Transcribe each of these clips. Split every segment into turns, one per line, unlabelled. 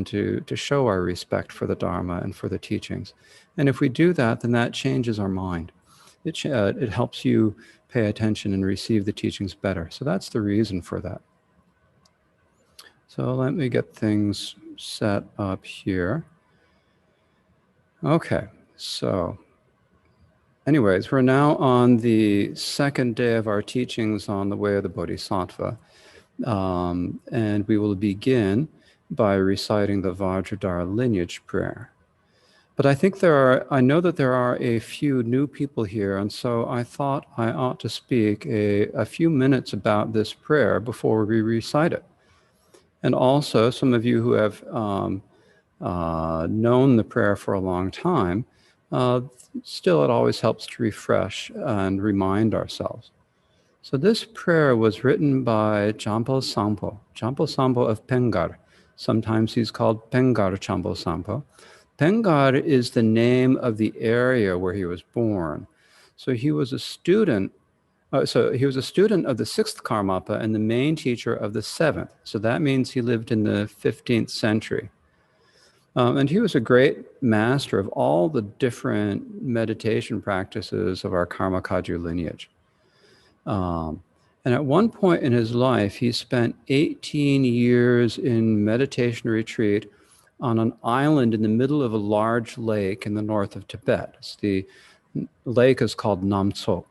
can to show our respect for the Dharma and for the teachings. And if we do that, then that changes our mind. It helps you pay attention and receive the teachings better. So that's the reason for that. So let me get things set up here. Okay, so anyways, we're now on the second day of our teachings on the way of the Bodhisattva. And we will begin by reciting the Vajradhara lineage prayer. But I know that there are a few new people here, and so I thought I ought to speak a few minutes about this prayer before we recite it. And also, some of you who have known the prayer for a long time, still it always helps to refresh and remind ourselves. So this prayer was written by Champo Sampo of Pengar. Sometimes he's called Pengar Champo Sampo. Pengar is the name of the area where he was born. So he was a student. He was a student of the 6th Karmapa and the main teacher of the 7th. So that means he lived in the 15th century. And he was a great master of all the different meditation practices of our Karma Kagyu lineage. And at one point in his life, he spent 18 years in meditation retreat on an island in the middle of a large lake in the north of Tibet. The lake is called Namtso.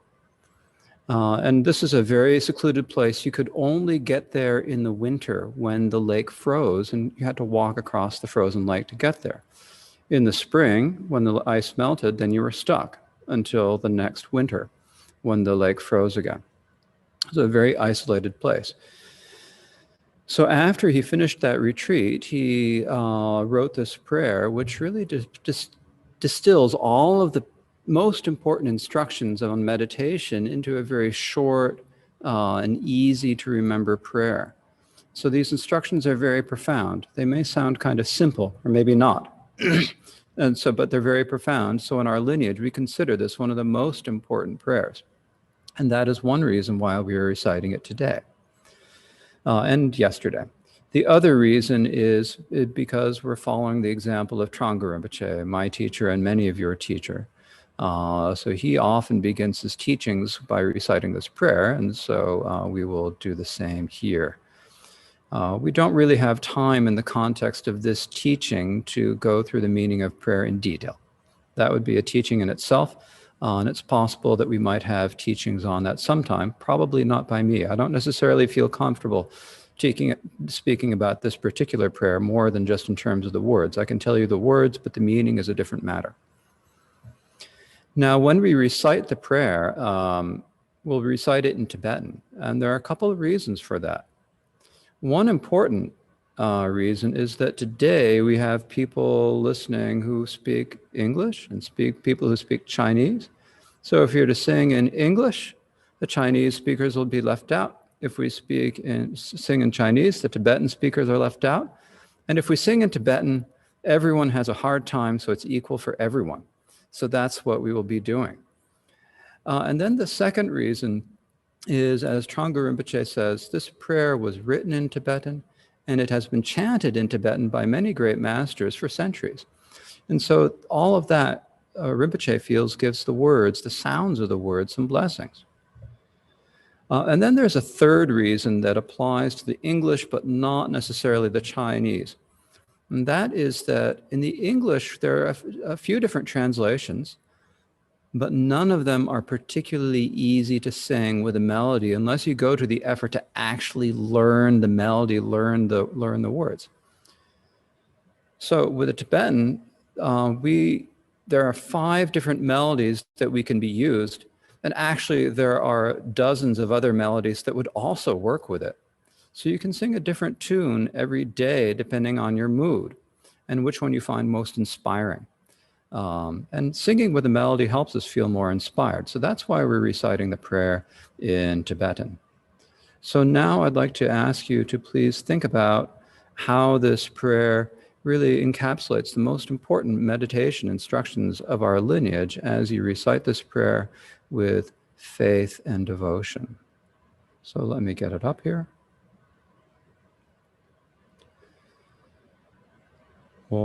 And this is a very secluded place. You could only get there in the winter when the lake froze, and you had to walk across the frozen lake to get there. In the spring, when the ice melted, then you were stuck until the next winter when the lake froze again. It's a very isolated place. So after he finished that retreat, he wrote this prayer, which really distills all of the most important instructions on meditation into a very short and easy to remember prayer. So these instructions are very profound. They may sound kind of simple, or maybe not. But they're very profound. So in our lineage, we consider this one of the most important prayers. And that is one reason why we are reciting it today. And yesterday. The other reason is because we're following the example of Trungpa Rinpoche, my teacher and many of your teacher. So he often begins his teachings by reciting this prayer, and so we will do the same here. We don't really have time in the context of this teaching to go through the meaning of prayer in detail. That would be a teaching in itself. And it's possible that we might have teachings on that sometime, probably not by me. I don't necessarily feel comfortable speaking about this particular prayer more than just in terms of the words. I can tell you the words, but the meaning is a different matter. Now, when we recite the prayer, we'll recite it in Tibetan, and there are a couple of reasons for that. One important reason is that today we have people listening who speak English and people who speak Chinese. So if you're to sing in English, the Chinese speakers will be left out. If we sing in Chinese, the Tibetan speakers are left out. And if we sing in Tibetan, everyone has a hard time, so it's equal for everyone. So that's what we will be doing. And then the second reason is, as Trungpa Rinpoche says, this prayer was written in Tibetan, and it has been chanted in Tibetan by many great masters for centuries. And so all of that Rinpoche feels gives the words, the sounds of the words, some blessings. And then there's a third reason that applies to the English, but not necessarily the Chinese. And that is that in the English, there are a few different translations, but none of them are particularly easy to sing with a melody unless you go to the effort to actually learn the melody, learn the words. So with the Tibetan, there are 5 different melodies that we can be used, and actually there are dozens of other melodies that would also work with it. So you can sing a different tune every day depending on your mood and which one you find most inspiring. And singing with a melody helps us feel more inspired. So that's why we're reciting the prayer in Tibetan. So now I'd like to ask you to please think about how this prayer really encapsulates the most important meditation instructions of our lineage as you recite this prayer with faith and devotion. So let me get it up here. O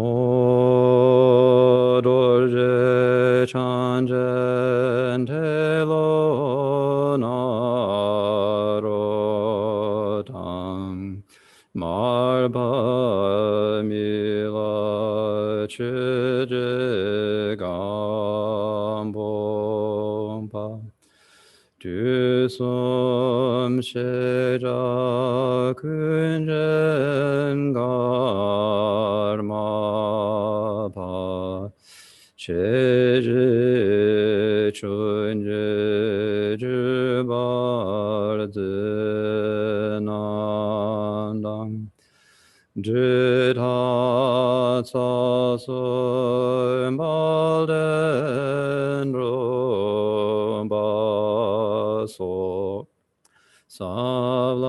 dorje chanjen telo narotang marba mila chije gambompa du som sheja kunjen garma pa cheje chunje jubar zinandang Jita tsasun balden rumbaso Salam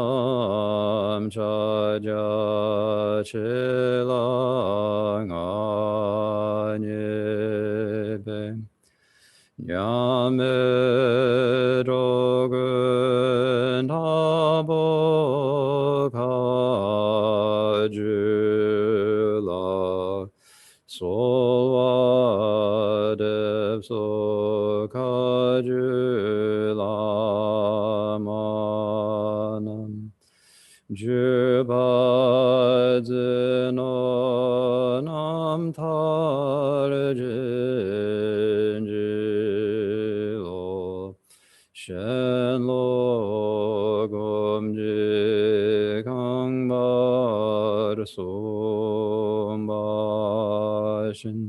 chaja chilang anyebe Nyame drogun tabo kajula solva devso kajula manam Jubadzino nam tarjinjilo Shenlo gomji kangbar sombashin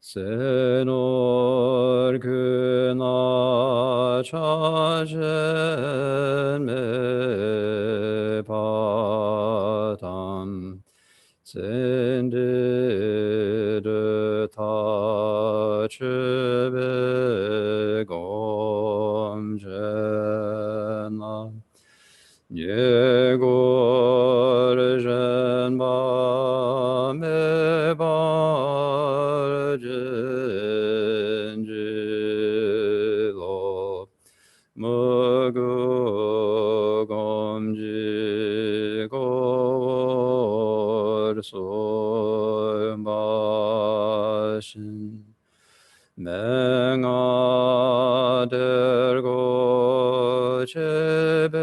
Senor kuna chajen me patam Sendide ta chebe gomjena Yegor jenba me barjenjilo Mugu gomji gor sombashin Menga dergo chebela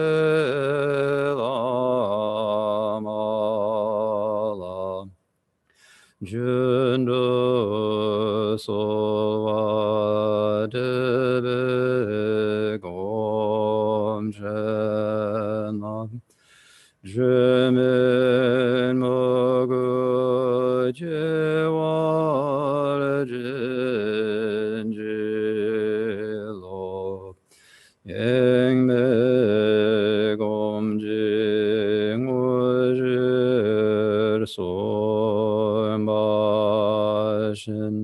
Jundu solva debe gomjena Jemin mogu jewar jinjilo Yengme gomjing ujir sombashin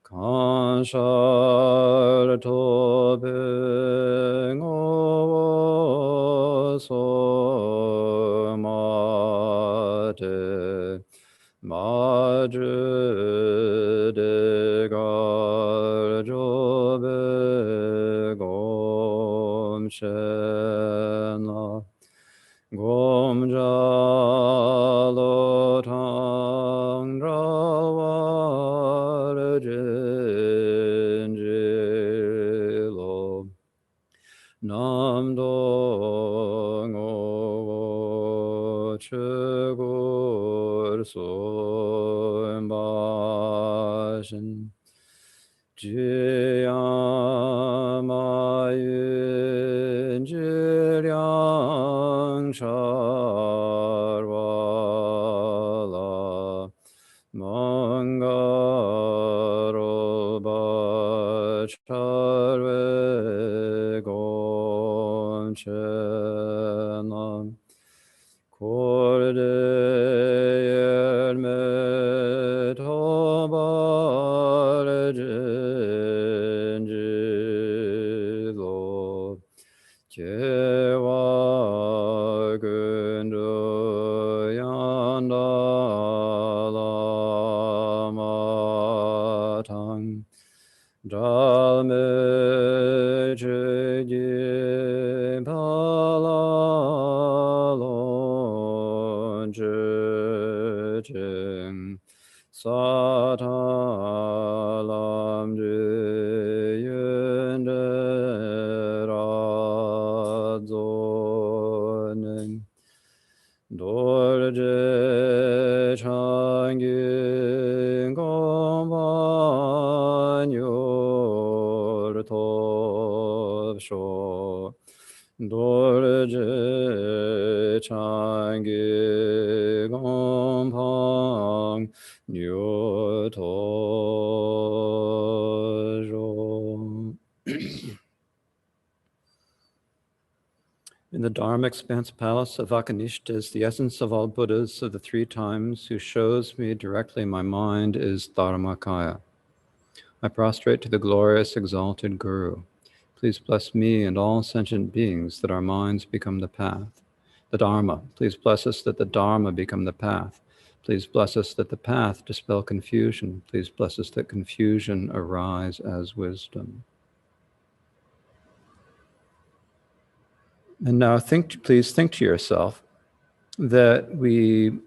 Kanshar tobing o somate Madre de garjobe gomshena Gomjalo tangrawar jinjilo Nam dong o chegur sombashin Jiyamayun jiryang charvala Mangaro bacharve gonchena Korde yerme tobar jinjilo Kewa gundu yandala matang Dalme jigi palalon jim satalam jiyende radzonen dorje changin kompanyor topsho dorje changi gompang nyoto. In the Dharma Expanse Palace of Akanishtas, the essence of all Buddhas of the three times who shows me directly my mind is Dharmakaya. I prostrate to the glorious exalted Guru. Please bless me and all sentient beings that our minds become the path. The Dharma, please bless us that the Dharma become the path. Please bless us that the path dispel confusion. Please bless us that confusion arise as wisdom. And now please think to yourself that we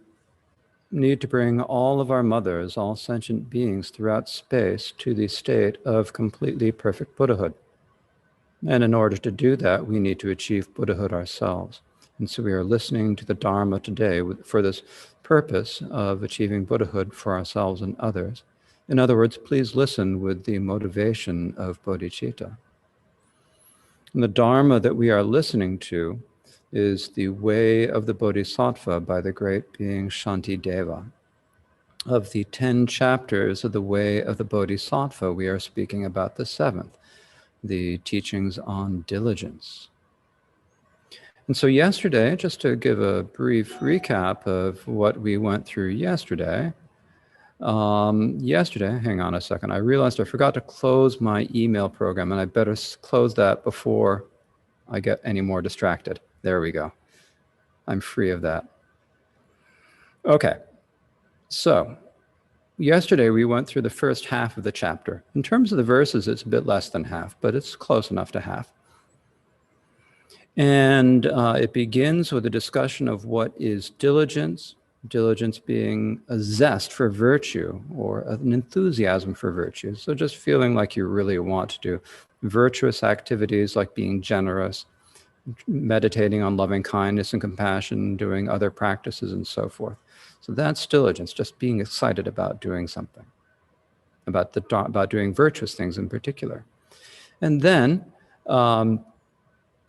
need to bring all of our mothers, all sentient beings throughout space to the state of completely perfect Buddhahood. And in order to do that, we need to achieve Buddhahood ourselves. And so we are listening to the Dharma today for this purpose of achieving Buddhahood for ourselves and others. In other words, please listen with the motivation of bodhicitta. And the Dharma that we are listening to is the way of the Bodhisattva by the great being Shantideva. Of the 10 chapters of the way of the Bodhisattva, we are speaking about the 7th, the teachings on diligence. And so yesterday, just to give a brief recap of what we went through yesterday, hang on a second, I realized I forgot to close my email program, and I better close that before I get any more distracted. There we go. I'm free of that. Okay, so yesterday we went through the first half of the chapter. In terms of the verses, it's a bit less than half, but it's close enough to half. And it begins with a discussion of what is diligence, diligence being a zest for virtue or an enthusiasm for virtue. So just feeling like you really want to do virtuous activities like being generous, meditating on loving kindness and compassion, doing other practices and so forth. So that's diligence, just being excited about doing something, about doing virtuous things in particular. And then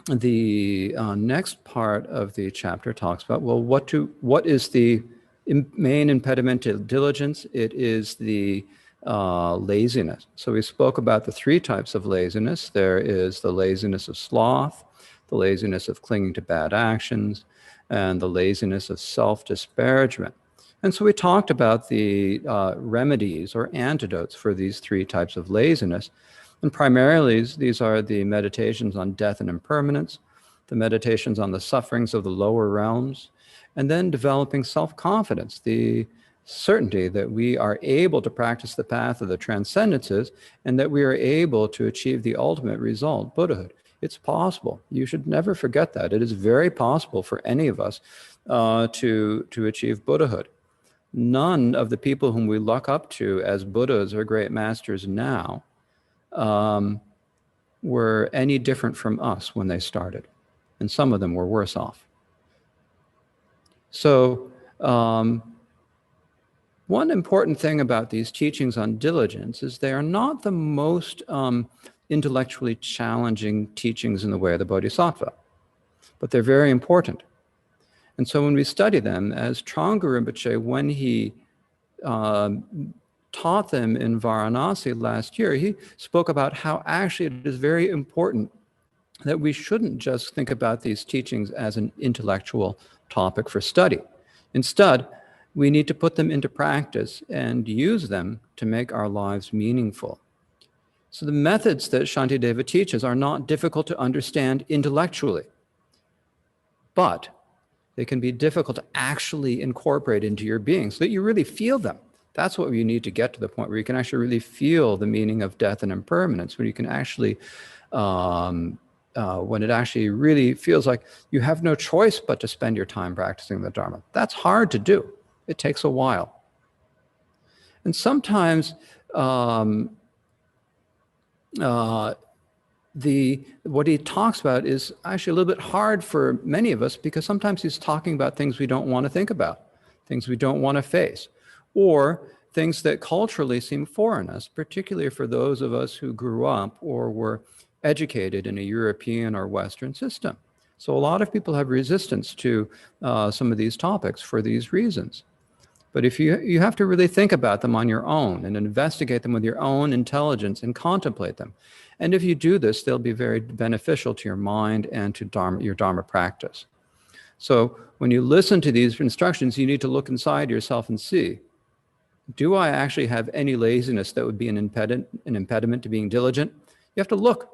the next part of the chapter talks about, well, what is the main impediment to diligence? It is the laziness. So we spoke about the 3 types of laziness. There is the laziness of sloth, the laziness of clinging to bad actions, and the laziness of self-disparagement. And so we talked about the remedies or antidotes for these 3 types of laziness. And primarily, these are the meditations on death and impermanence, the meditations on the sufferings of the lower realms, and then developing self-confidence, the certainty that we are able to practice the path of the transcendences and that we are able to achieve the ultimate result, Buddhahood. It's possible. You should never forget that. It is very possible for any of us to achieve Buddhahood. None of the people whom we look up to as Buddhas or great masters now were any different from us when they started. And some of them were worse off. So one important thing about these teachings on diligence is they are not the most intellectually challenging teachings in the way of the Bodhisattva, but they're very important. And so when we study them, as Trungpa Rinpoche, when he taught them in Varanasi last year, he spoke about how actually it is very important that we shouldn't just think about these teachings as an intellectual topic for study. Instead, we need to put them into practice and use them to make our lives meaningful. So the methods that Shantideva teaches are not difficult to understand intellectually, but they can be difficult to actually incorporate into your being so that you really feel them. That's what you need to get to the point where you can actually really feel the meaning of death and impermanence, when you can actually, when it actually really feels like you have no choice but to spend your time practicing the Dharma. That's hard to do. It takes a while. And sometimes what he talks about is actually a little bit hard for many of us, because sometimes he's talking about things we don't want to think about, things we don't want to face, or things that culturally seem foreign to us, particularly for those of us who grew up or were educated in a European or Western system. So a lot of people have resistance to some of these topics for these reasons. But if you have to really think about them on your own and investigate them with your own intelligence and contemplate them. And if you do this, they'll be very beneficial to your mind and to your Dharma practice. So when you listen to these instructions, you need to look inside yourself and see, do I actually have any laziness that would be an impediment to being diligent? You have to look,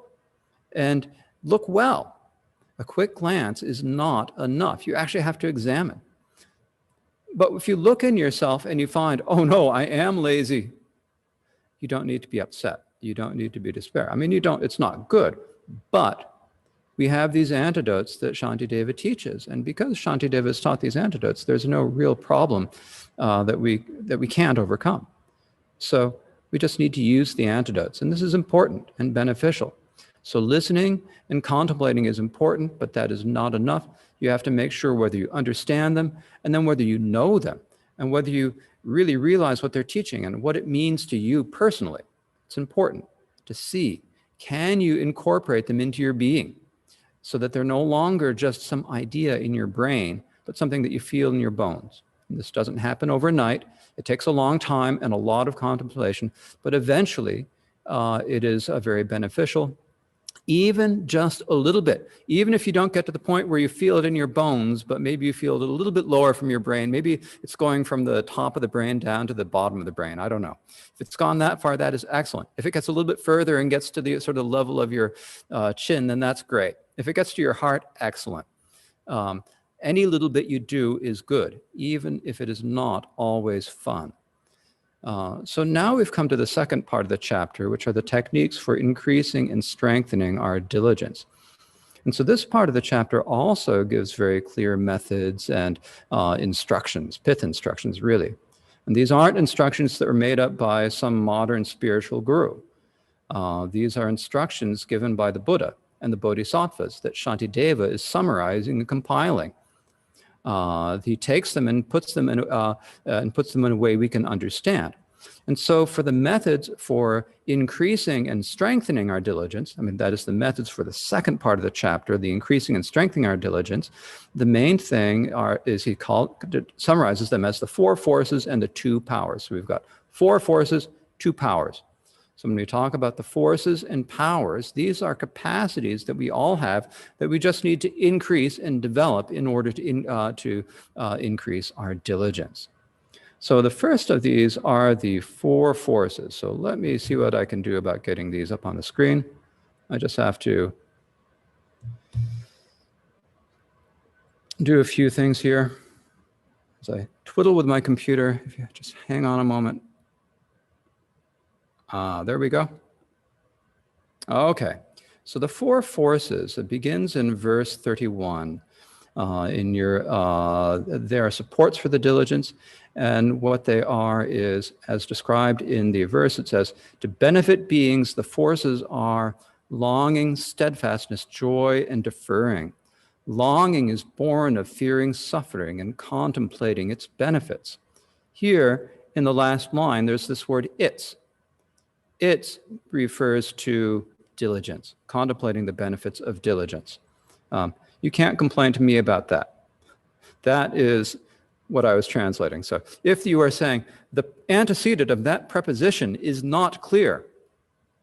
and look well. A quick glance is not enough. You actually have to examine. But if you look in yourself and you find, oh no, I am lazy, you don't need to be upset. You don't need to be despair. I mean, it's not good, but we have these antidotes that Shantideva teaches. And because Shantideva has taught these antidotes, there's no real problem that we can't overcome. So we just need to use the antidotes. And this is important and beneficial. So listening and contemplating is important, but that is not enough. You have to make sure whether you understand them, and then whether you know them, and whether you really realize what they're teaching and what it means to you personally. It's important to see, can you incorporate them into your being so that they're no longer just some idea in your brain, but something that you feel in your bones. And this doesn't happen overnight. It takes a long time and a lot of contemplation, but eventually it is very beneficial. Even just a little bit, even if you don't get to the point where you feel it in your bones, but maybe you feel it a little bit lower from your brain. Maybe it's going from the top of the brain down to the bottom of the brain. I don't know. If it's gone that far, that is excellent. If it gets a little bit further and gets to the sort of level of your chin, then that's great. If it gets to your heart, excellent. Any little bit you do is good, even if it is not always fun. So now we've come to the second part of the chapter, which are the techniques for increasing and strengthening our diligence. And so this part of the chapter also gives very clear methods and instructions, pith instructions, really. And these aren't instructions that were made up by some modern spiritual guru. These are instructions given by the Buddha and the Bodhisattvas that Shantideva is summarizing and compiling. He takes them and puts them in a way we can understand. And so for the methods for increasing and strengthening our diligence, I mean, that is the methods for the second part of the chapter, the increasing and strengthening our diligence, the main thing summarizes them as the 4 forces and the 2 powers. So we've got 4 forces, 2 powers. So when we talk about the forces and powers, these are capacities that we all have that we just need to increase and develop in order to increase our diligence. So the first of these are the 4 forces. So let me see what I can do about getting these up on the screen. I just have to do a few things here. As I twiddle with my computer, if you just hang on a moment. There we go. Okay, so the 4 forces, it begins in verse 31. There are supports for the diligence, and what they are is, as described in the verse, it says, to benefit beings, the forces are longing, steadfastness, joy, and deferring. Longing is born of fearing suffering and contemplating its benefits. Here, in the last line, there's this word its. It refers to diligence, contemplating the benefits of diligence. You can't complain to me about that. That is what I was translating. So if you are saying the antecedent of that preposition is not clear,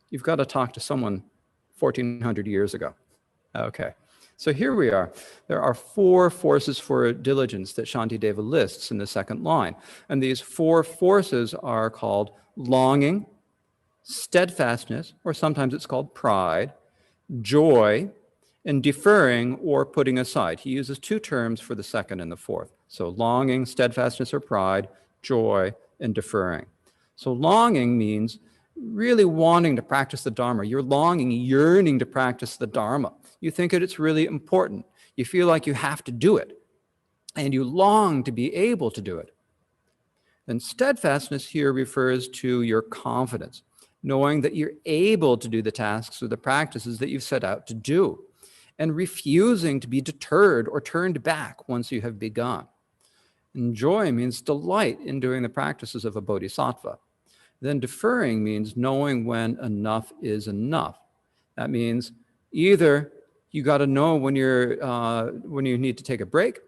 you've got to talk to someone 1400 years ago. Okay, so here we are. There are 4 forces for diligence that Shantideva lists in the second line. And these 4 forces are called longing, steadfastness, or sometimes it's called pride, joy, and deferring or putting aside. He uses 2 terms for the second and the fourth. So longing, steadfastness, or pride, joy, and deferring. So longing means really wanting to practice the Dharma. You're longing, yearning to practice the Dharma. You think that it's really important. You feel like you have to do it, and you long to be able to do it. And steadfastness here refers to your confidence, knowing that you're able to do the tasks or the practices that you've set out to do, and refusing to be deterred or turned back once you have begun. And joy means delight in doing the practices of a bodhisattva. Then deferring means knowing when enough is enough. That means either you got to know when you need to take a break,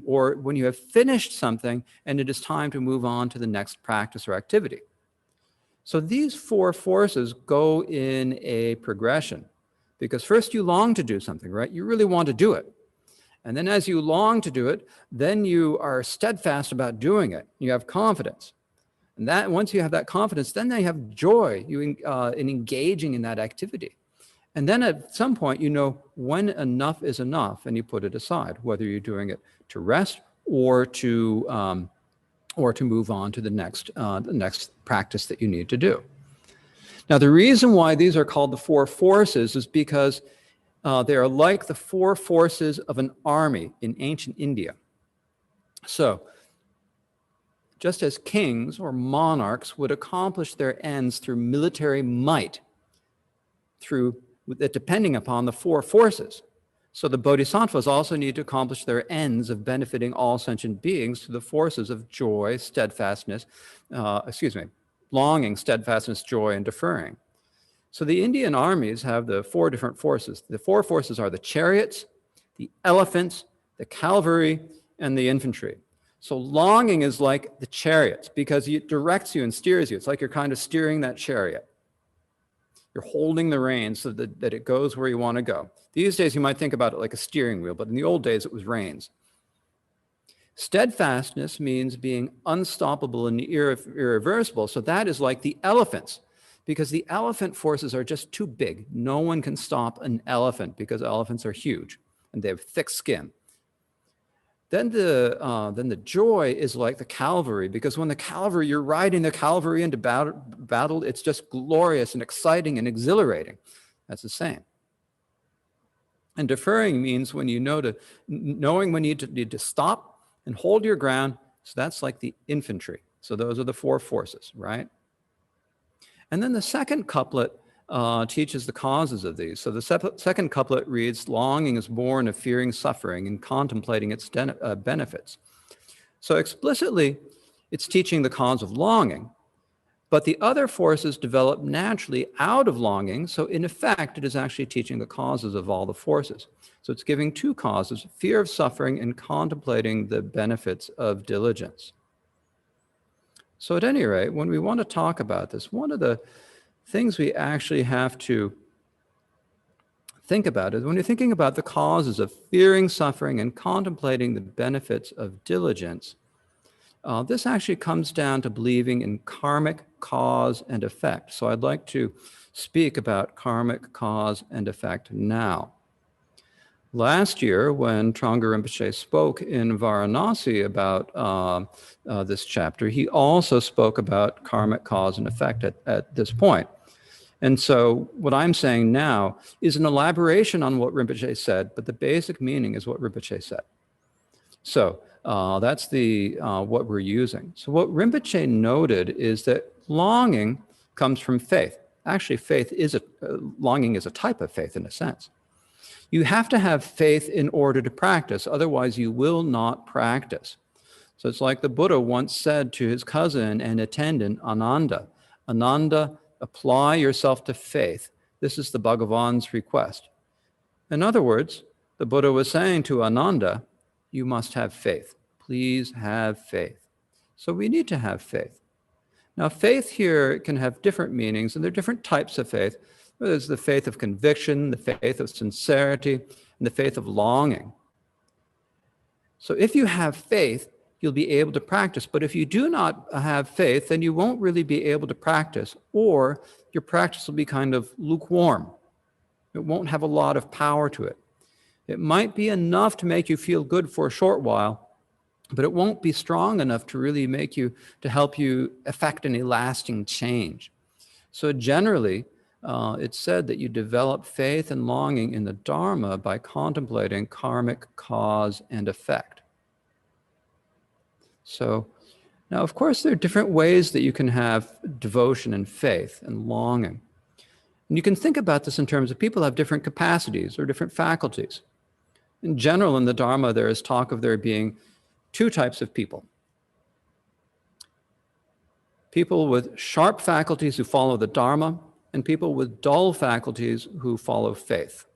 or when you have finished something and it is time to move on to the next practice or activity. So these four forces go in a progression, because first you long to do something, right? You really want to do it. And then as you long to do it, then you are steadfast about doing it. You have confidence. And that once you have that confidence, then they have joy in engaging in that activity. And then at some point, you know when enough is enough, and you put it aside, whether you're doing it to rest or to move on to the next practice that you need to do. Now, the reason why these are called the four forces is because they are like the four forces of an army in ancient India. So, just as kings or monarchs would accomplish their ends through military might, depending upon the four forces. So the bodhisattvas also need to accomplish their ends of benefiting all sentient beings through the forces of joy, steadfastness, longing, steadfastness, joy, and deferring. So the Indian armies have the four different forces. The four forces are the chariots, the elephants, the cavalry, and the infantry. So longing is like the chariots because it directs you and steers you. It's like you're kind of steering that chariot. You're holding the reins so that it goes where you want to go. These days, you might think about it like a steering wheel, but in the old days, it was reins. Steadfastness means being unstoppable and irreversible. So that is like the elephants, because the elephant forces are just too big. No one can stop an elephant because elephants are huge and they have thick skin. Then the joy is like the cavalry, because when you're riding the cavalry into battle, it's just glorious and exciting and exhilarating. That's the same. And deferring means when knowing when you need to stop and hold your ground. So that's like the infantry. So those are the four forces, right? And then the second couplet teaches the causes of these. So the second couplet reads, longing is born of fearing suffering and contemplating its benefits. So explicitly, it's teaching the cause of longing, but the other forces develop naturally out of longing. So in effect, it is actually teaching the causes of all the forces. So it's giving two causes, fear of suffering and contemplating the benefits of diligence. So at any rate, when we want to talk about this, one of the things we actually have to think about is when you're thinking about the causes of fearing suffering and contemplating the benefits of diligence, this actually comes down to believing in karmic cause and effect. So I'd like to speak about karmic cause and effect now. Last year, when Trungpa Rinpoche spoke in Varanasi about this chapter, he also spoke about karmic cause and effect at this point. And so what I'm saying now is an elaboration on what Rinpoche said, but the basic meaning is what Rinpoche said. So that's what we're using. So what Rinpoche noted is that longing comes from faith. Actually, longing is a type of faith in a sense. You have to have faith in order to practice, otherwise you will not practice. So it's like the Buddha once said to his cousin and attendant, Ananda, Ananda, apply yourself to faith. This is the Bhagavan's request. In other words, the Buddha was saying to Ananda, you must have faith. Please have faith. So we need to have faith. Now, faith here can have different meanings, and there are different types of faith. There's the faith of conviction, the faith of sincerity, and the faith of longing. So if you have faith, you'll be able to practice. But if you do not have faith, then you won't really be able to practice, or your practice will be kind of lukewarm. It won't have a lot of power to it. It might be enough to make you feel good for a short while, but it won't be strong enough to really help you effect any lasting change. So generally, it's said that you develop faith and longing in the Dharma by contemplating karmic cause and effect. So Now, of course, there are different ways that you can have devotion and faith and longing. And you can think about this in terms of people have different capacities or different faculties. In general, in the Dharma, there is talk of there being two types of people. People with sharp faculties who follow the Dharma, and people with dull faculties who follow faith.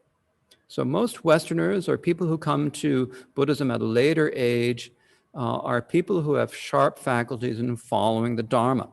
So most Westerners, or people who come to Buddhism at a later age, are people who have sharp faculties in following the Dharma.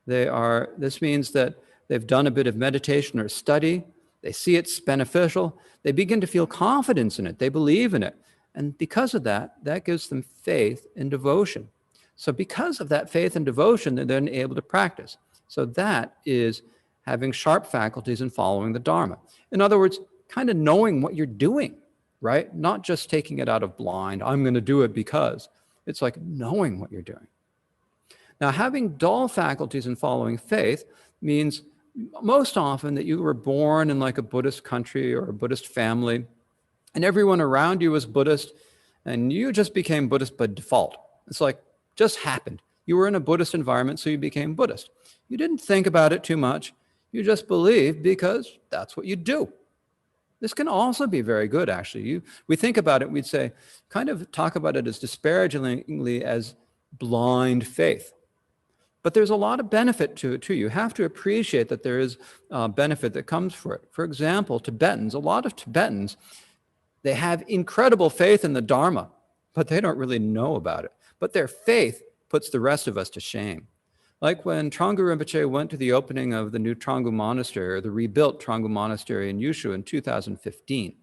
This means that they've done a bit of meditation or study, they see it's beneficial, they begin to feel confidence in it, they believe in it. And because of that, that gives them faith and devotion. So because of that faith and devotion, they're then able to practice. So that is having sharp faculties and following the Dharma. In other words, kind of knowing what you're doing, right? Not just taking it out of blind, I'm going to do it because. It's like knowing what you're doing. Now, having dull faculties and following faith means most often that you were born in like a Buddhist country or a Buddhist family, and everyone around you was Buddhist, and you just became Buddhist by default. It's like, just happened. You were in a Buddhist environment, so you became Buddhist. You didn't think about it too much. You just believed because that's what you do. This can also be very good, actually. We think about it, we'd say, kind of talk about it as disparagingly as blind faith. But there's a lot of benefit to it, too. You have to appreciate that there is benefit that comes for it. For example, Tibetans, a lot of Tibetans, they have incredible faith in the Dharma, but they don't really know about it. But their faith puts the rest of us to shame. Like when Trungpa Rinpoche went to the opening of the new Trungpa Monastery, or the rebuilt Trungpa Monastery in Yushu in 2015,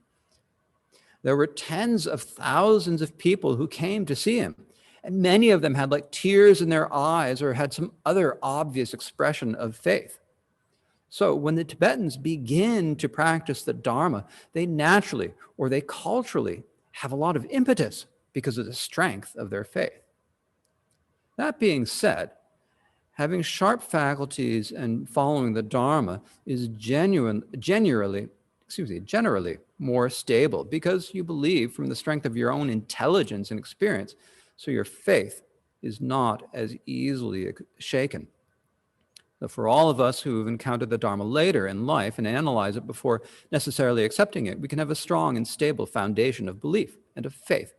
there were tens of thousands of people who came to see him. And many of them had like tears in their eyes or had some other obvious expression of faith. So when the Tibetans begin to practice the Dharma, they naturally or they culturally have a lot of impetus because of the strength of their faith. That being said, having sharp faculties and following the Dharma is generally more stable because you believe from the strength of your own intelligence and experience, so your faith is not as easily shaken. So for all of us who have encountered the Dharma later in life and analyze it before necessarily accepting it, we can have a strong and stable foundation of belief and of faith.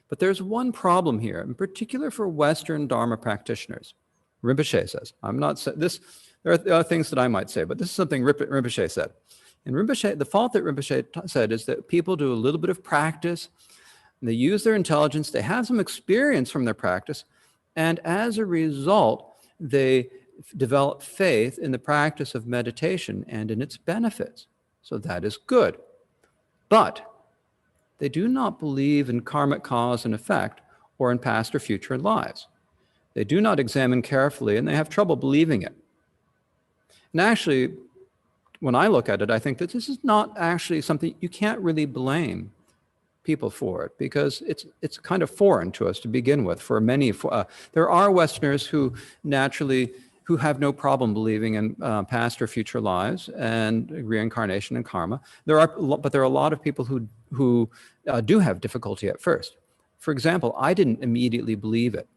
But there's one problem here, in particular for Western Dharma practitioners. Rinpoche says, there are things that I might say, but this is something Rinpoche said. And the fault that Rinpoche said is that people do a little bit of practice, and they use their intelligence, they have some experience from their practice, and as a result, they develop faith in the practice of meditation and in its benefits. So that is good. But they do not believe in karmic cause and effect or in past or future lives. They do not examine carefully, and they have trouble believing it. And actually, when I look at it, I think that this is not actually something you can't really blame people for it, because it's kind of foreign to us to begin with. For many, there are Westerners who have no problem believing in past or future lives and reincarnation and karma. But there are a lot of people who do have difficulty at first. For example, I didn't immediately believe it.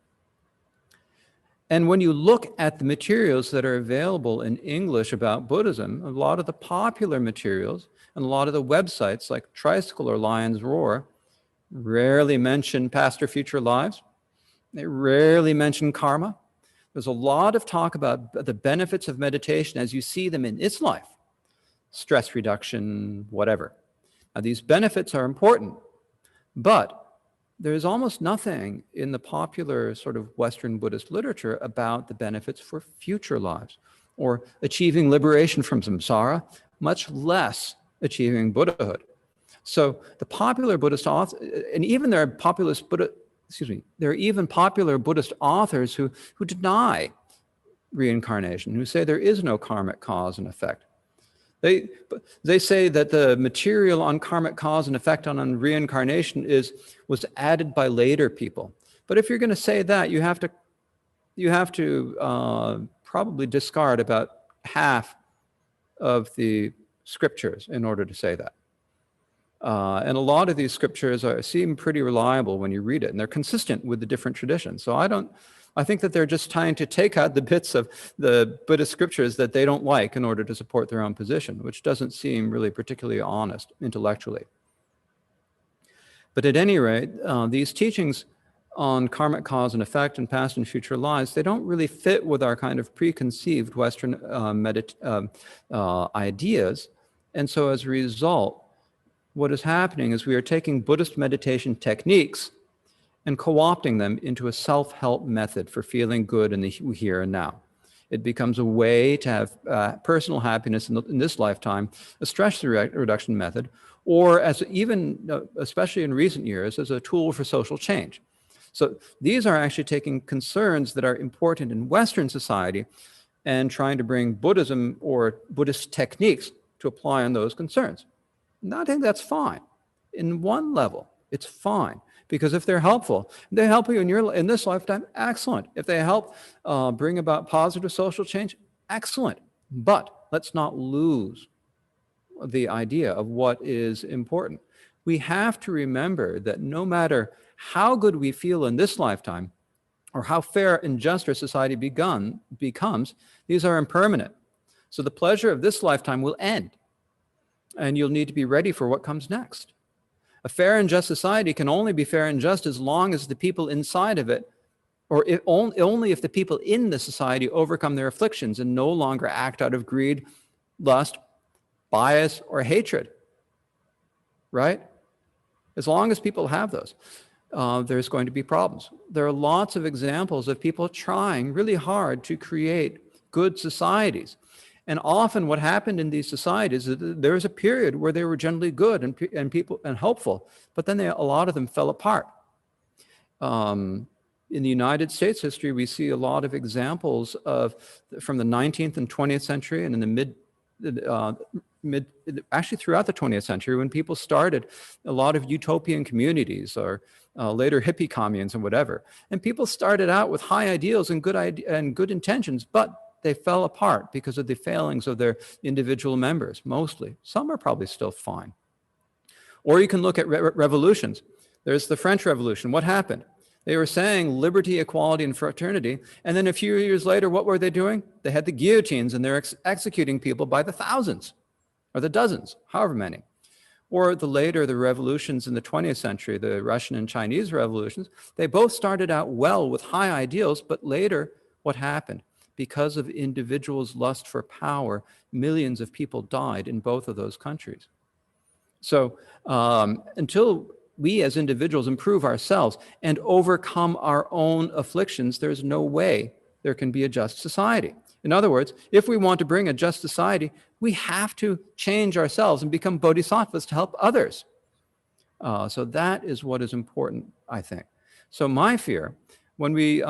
And when you look at the materials that are available in English about Buddhism, a lot of the popular materials and a lot of the websites like Tricycle or Lion's Roar rarely mention past or future lives. They rarely mention karma. There's a lot of talk about the benefits of meditation as you see them in its life. Stress reduction, whatever. Now, these benefits are important, but there's almost nothing in the popular sort of Western Buddhist literature about the benefits for future lives or achieving liberation from samsara, much less achieving Buddhahood. So the popular Buddhist authors, and even there are even popular Buddhist authors who deny reincarnation, who say there is no karmic cause and effect. They say that the material on karmic cause and effect on reincarnation was added by later people. But if you're going to say that, you have to probably discard about half of the scriptures in order to say that. And a lot of these scriptures seem pretty reliable when you read it, and they're consistent with the different traditions. So I don't I think that they're just trying to take out the bits of the Buddhist scriptures that they don't like in order to support their own position, which doesn't seem really particularly honest intellectually. But at any rate, these teachings on karmic cause and effect and past and future lives, they don't really fit with our kind of preconceived Western ideas. And so as a result, what is happening is we are taking Buddhist meditation techniques and co-opting them into a self-help method for feeling good in the here and now. It becomes a way to have personal happiness in this lifetime, a stress reduction method, or as even, especially in recent years, as a tool for social change. So these are actually taking concerns that are important in Western society and trying to bring Buddhism or Buddhist techniques to apply on those concerns. And I think that's fine. In one level, it's fine. Because if they're helpful, they help you in this lifetime, excellent. If they help bring about positive social change, excellent. But let's not lose the idea of what is important. We have to remember that no matter how good we feel in this lifetime or how fair and just our society becomes, these are impermanent. So the pleasure of this lifetime will end, and you'll need to be ready for what comes next. A fair and just society can only be fair and just as long as the people inside of it, or only if the people in the society overcome their afflictions and no longer act out of greed, lust, bias, or hatred, right? As long as people have those, there's going to be problems. There are lots of examples of people trying really hard to create good societies. And often what happened in these societies is that there was a period where they were generally good and helpful, but then a lot of them fell apart. In the United States history, we see a lot of examples from the 19th and 20th century and in the actually throughout the 20th century, when people started a lot of utopian communities or later hippie communes and whatever. And people started out with high ideals and good intentions, but they fell apart because of the failings of their individual members, mostly. Some are probably still fine. Or you can look at revolutions. There's the French Revolution. What happened? They were saying liberty, equality, and fraternity. And then a few years later, what were they doing? They had the guillotines, and they're executing people by the thousands or the dozens, however many. Or the revolutions in the 20th century, the Russian and Chinese revolutions, they both started out well with high ideals, but later, what happened? Because of individuals' lust for power, millions of people died in both of those countries. So until we as individuals improve ourselves and overcome our own afflictions, there's no way there can be a just society. In other words, if we want to bring a just society, we have to change ourselves and become bodhisattvas to help others. So that is what is important, I think. So my fear, when we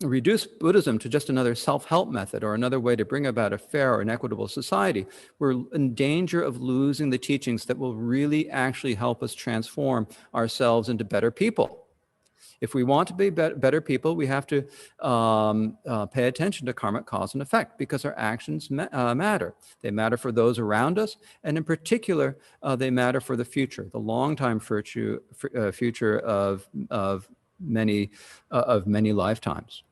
reduce Buddhism to just another self-help method or another way to bring about a fair and equitable society, we're in danger of losing the teachings that will really actually help us transform ourselves into better people. If we want to be better people, we have to pay attention to karmic cause and effect, because our actions matter. They matter for those around us, and in particular, they matter for the future, the long-time future of many lifetimes.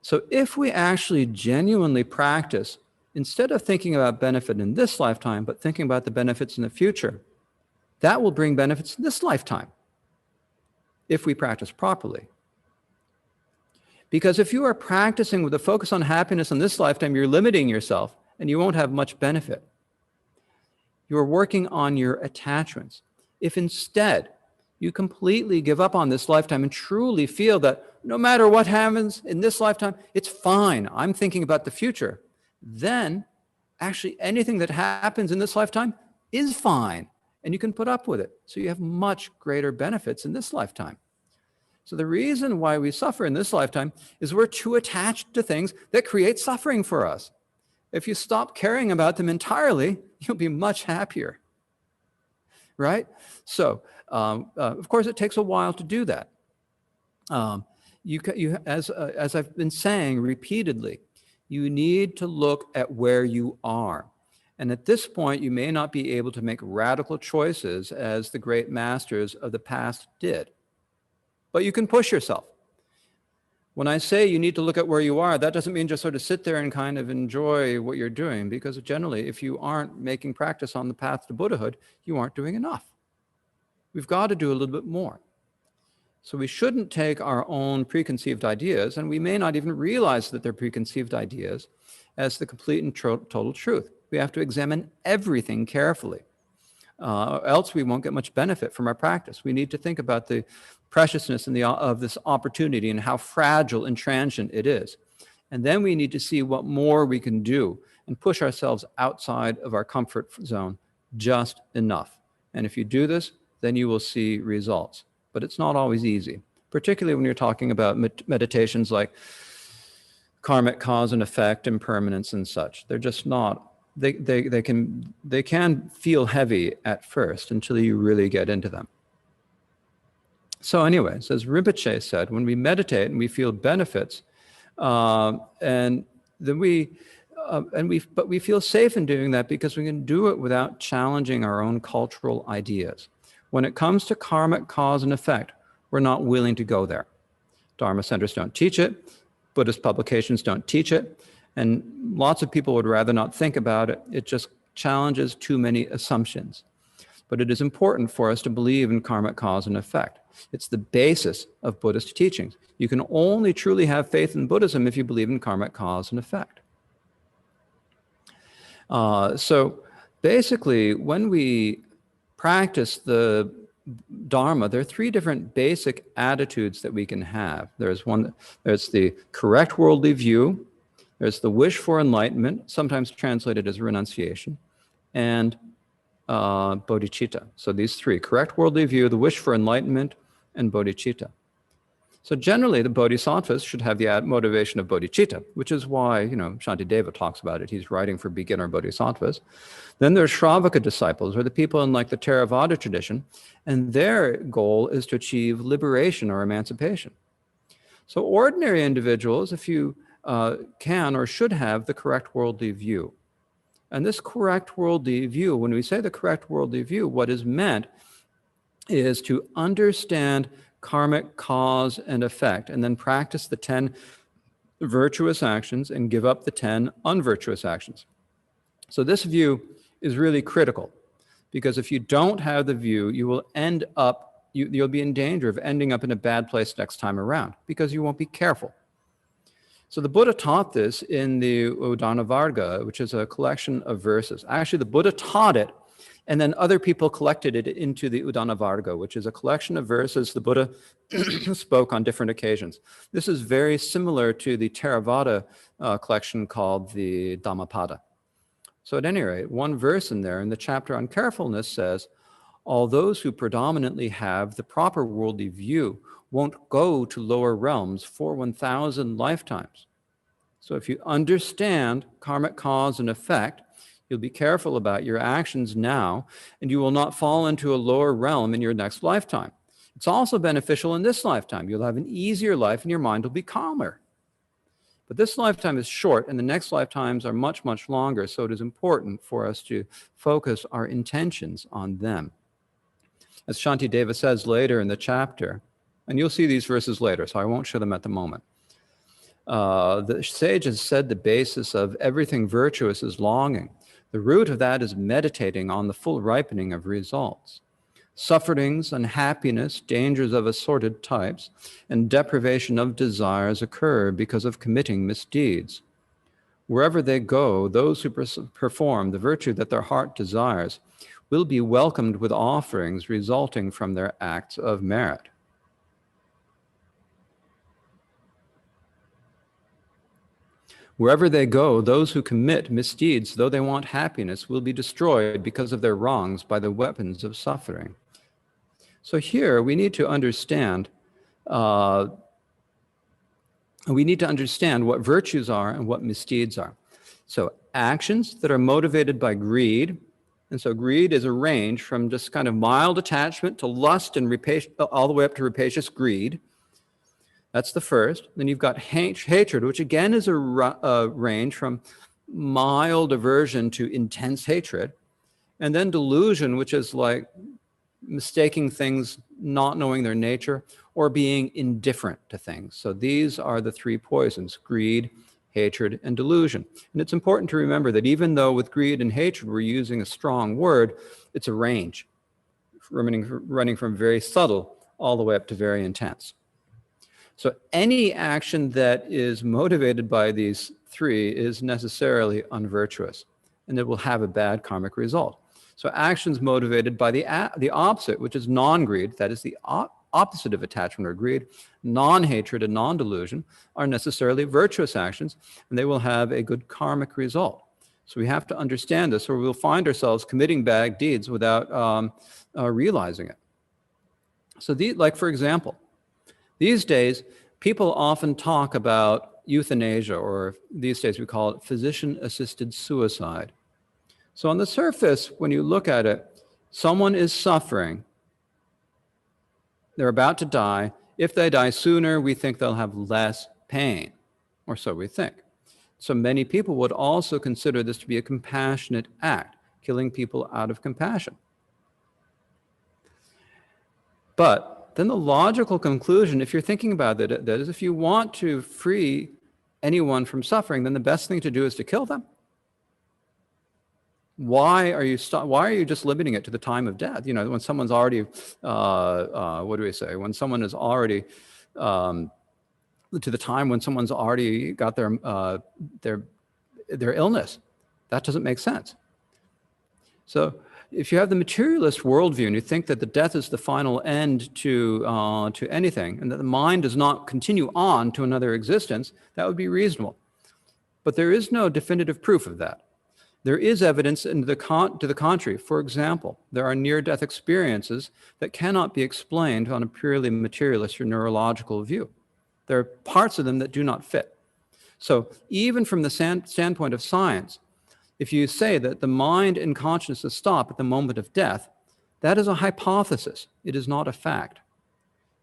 So if we actually genuinely practice, instead of thinking about benefit in this lifetime, but thinking about the benefits in the future, that will bring benefits in this lifetime, if we practice properly. Because if you are practicing with a focus on happiness in this lifetime, you're limiting yourself and you won't have much benefit. You're working on your attachments. If instead you completely give up on this lifetime and truly feel that no matter what happens in this lifetime, it's fine, I'm thinking about the future, then actually anything that happens in this lifetime is fine, and you can put up with it. So you have much greater benefits in this lifetime. So the reason why we suffer in this lifetime is we're too attached to things that create suffering for us. If you stop caring about them entirely, you'll be much happier, right? So, of course, it takes a while to do that. As I've been saying repeatedly, you need to look at where you are. And at this point, you may not be able to make radical choices as the great masters of the past did. but you can push yourself. When I say you need to look at where you are, that doesn't mean just sort of sit there and kind of enjoy what you're doing, because generally, if you aren't making practice on the path to Buddhahood, you aren't doing enough. We've got to do a little bit more. So we shouldn't take our own preconceived ideas, and we may not even realize that they're preconceived ideas, as the complete and total truth. We have to examine everything carefully, else we won't get much benefit from our practice. We need to think about the preciousness of this opportunity and how fragile and transient it is. And then we need to see what more we can do and push ourselves outside of our comfort zone just enough. And if you do this, then you will see results. But it's not always easy, particularly when you're talking about meditations like karmic cause and effect, impermanence and such. They're just not, they can feel heavy at first until you really get into them. So anyways, as Rinpoche said, when we meditate and we feel benefits, and then we feel safe in doing that because we can do it without challenging our own cultural ideas. When it comes to karmic cause and effect, we're not willing to go there. Dharma centers don't teach it. Buddhist publications don't teach it. And lots of people would rather not think about it. It just challenges too many assumptions. But it is important for us to believe in karmic cause and effect. It's the basis of Buddhist teachings. You can only truly have faith in Buddhism if you believe in karmic cause and effect. So basically, when we practice the Dharma, there are three different basic attitudes that we can have. There's the correct worldly view, there's the wish for enlightenment, sometimes translated as renunciation, and bodhicitta. So these three: correct worldly view, the wish for enlightenment, and bodhicitta. So generally, the bodhisattvas should have the motivation of bodhicitta, which is why, Shantideva talks about it. He's writing for beginner bodhisattvas. Then there's Shravaka disciples, or the people in like the Theravada tradition, and their goal is to achieve liberation or emancipation. So ordinary individuals, if you can or should have the correct worldly view. And this correct worldly view, when we say the correct worldly view, what is meant is to understand karmic cause and effect, and then practice the 10 virtuous actions and give up the 10 unvirtuous actions. So this view is really critical, because if you don't have the view, you will end up, you'll be in danger of ending up in a bad place next time around, because you won't be careful. So the Buddha taught this in the Udanavarga, which is a collection of verses. Actually, the Buddha taught it, and then other people collected it into the Udanavarga, which is a collection of verses the Buddha spoke on different occasions. This is very similar to the Theravada collection called the Dhammapada. So at any rate, one verse in there in the chapter on carefulness says, all those who predominantly have the proper worldly view won't go to lower realms for 1,000 lifetimes. So if you understand karmic cause and effect, you'll be careful about your actions now, and you will not fall into a lower realm in your next lifetime. It's also beneficial in this lifetime. You'll have an easier life and your mind will be calmer. But this lifetime is short and the next lifetimes are much, much longer, so it is important for us to focus our intentions on them. As Shantideva says later in the chapter, and you'll see these verses later, so I won't show them at the moment. The sage has said the basis of everything virtuous is longing. The root of that is meditating on the full ripening of results. Sufferings, unhappiness, dangers of assorted types, and deprivation of desires occur because of committing misdeeds. Wherever they go, those who perform the virtue that their heart desires will be welcomed with offerings resulting from their acts of merit. Wherever they go, those who commit misdeeds, though they want happiness, will be destroyed because of their wrongs by the weapons of suffering. So here we need to understand what virtues are and what misdeeds are. So actions that are motivated by greed, and so greed is a range from just kind of mild attachment to lust and all the way up to rapacious greed. That's the first. Then you've got hatred, which again is a range from mild aversion to intense hatred. And then delusion, which is like mistaking things, not knowing their nature, or being indifferent to things. So these are the three poisons: greed, hatred, and delusion. And it's important to remember that even though with greed and hatred we're using a strong word, it's a range, running from very subtle all the way up to very intense. So any action that is motivated by these three is necessarily unvirtuous, and it will have a bad karmic result. So actions motivated by the opposite, which is non-greed, that is the opposite of attachment or greed, non-hatred and non-delusion, are necessarily virtuous actions, and they will have a good karmic result. So we have to understand this, or we'll find ourselves committing bad deeds without realizing it. So like for example, these days, people often talk about euthanasia, or these days we call it physician-assisted suicide. So on the surface, when you look at it, someone is suffering. They're about to die. If they die sooner, we think they'll have less pain, or so we think. So many people would also consider this to be a compassionate act, killing people out of compassion. But then the logical conclusion, if you're thinking about it, that is, if you want to free anyone from suffering, then the best thing to do is to kill them. Why are you just limiting it to the time of death? You know, when someone's already, what do we say? When someone is already, to the time when someone's already got their illness, that doesn't make sense. So if you have the materialist worldview and you think that the death is the final end to anything, and that the mind does not continue on to another existence, that would be reasonable. But there is no definitive proof of that. There is evidence to the contrary. For example, there are near-death experiences that cannot be explained on a purely materialist or neurological view. There are parts of them that do not fit. So even from the standpoint of science, if you say that the mind and consciousness stop at the moment of death, that is a hypothesis. It is not a fact.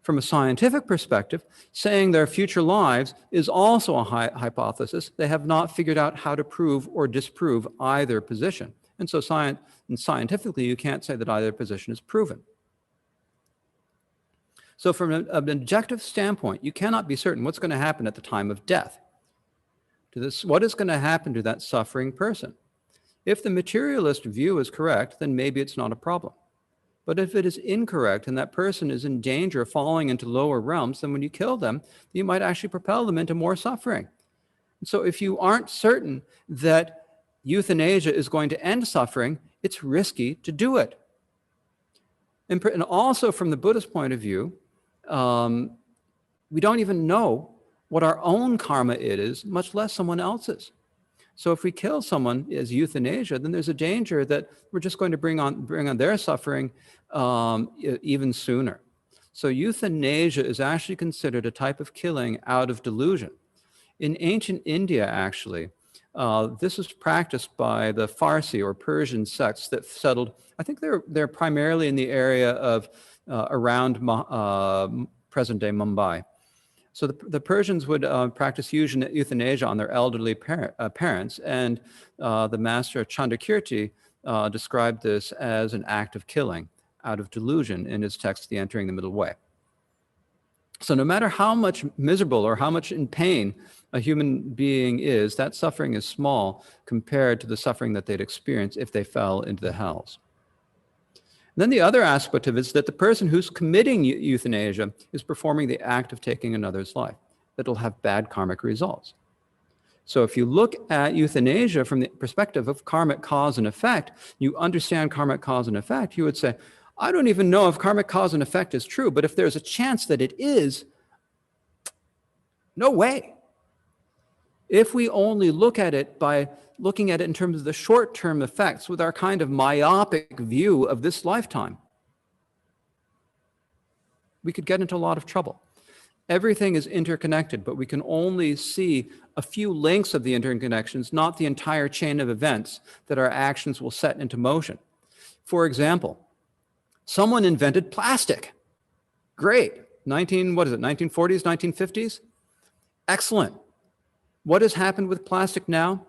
From a scientific perspective, saying their future lives is also a hypothesis. They have not figured out how to prove or disprove either position. And so scientifically, you can't say that either position is proven. So from an objective standpoint, you cannot be certain what's going to happen at the time of death. What is going to happen to that suffering person? If the materialist view is correct, then maybe it's not a problem. But if it is incorrect and that person is in danger of falling into lower realms, then when you kill them, you might actually propel them into more suffering. And so if you aren't certain that euthanasia is going to end suffering, it's risky to do it. And also from the Buddhist point of view, we don't even know what our own karma is, much less someone else's. So if we kill someone as euthanasia, then there's a danger that we're just going to bring on their suffering even sooner. So euthanasia is actually considered a type of killing out of delusion. In ancient India, actually, this was practiced by the Farsi or Persian sects that settled. I think they're primarily in the area of around present-day Mumbai. So the Persians would practice euthanasia on their elderly parents, and the master Chandrakirti described this as an act of killing out of delusion in his text, The Entering the Middle Way. So no matter how much miserable or how much in pain a human being is, that suffering is small compared to the suffering that they'd experience if they fell into the hells. And then the other aspect of it is that the person who's committing euthanasia is performing the act of taking another's life. That'll have bad karmic results. So if you look at euthanasia from the perspective of karmic cause and effect, you understand karmic cause and effect, you would say, I don't even know if karmic cause and effect is true, but if there's a chance that it is, no way. If we only look at it by looking at it in terms of the short-term effects with our kind of myopic view of this lifetime, we could get into a lot of trouble. Everything is interconnected, but we can only see a few links of the interconnections, not the entire chain of events that our actions will set into motion. For example, someone invented plastic. Great. 1940s, 1950s? Excellent. What has happened with plastic now?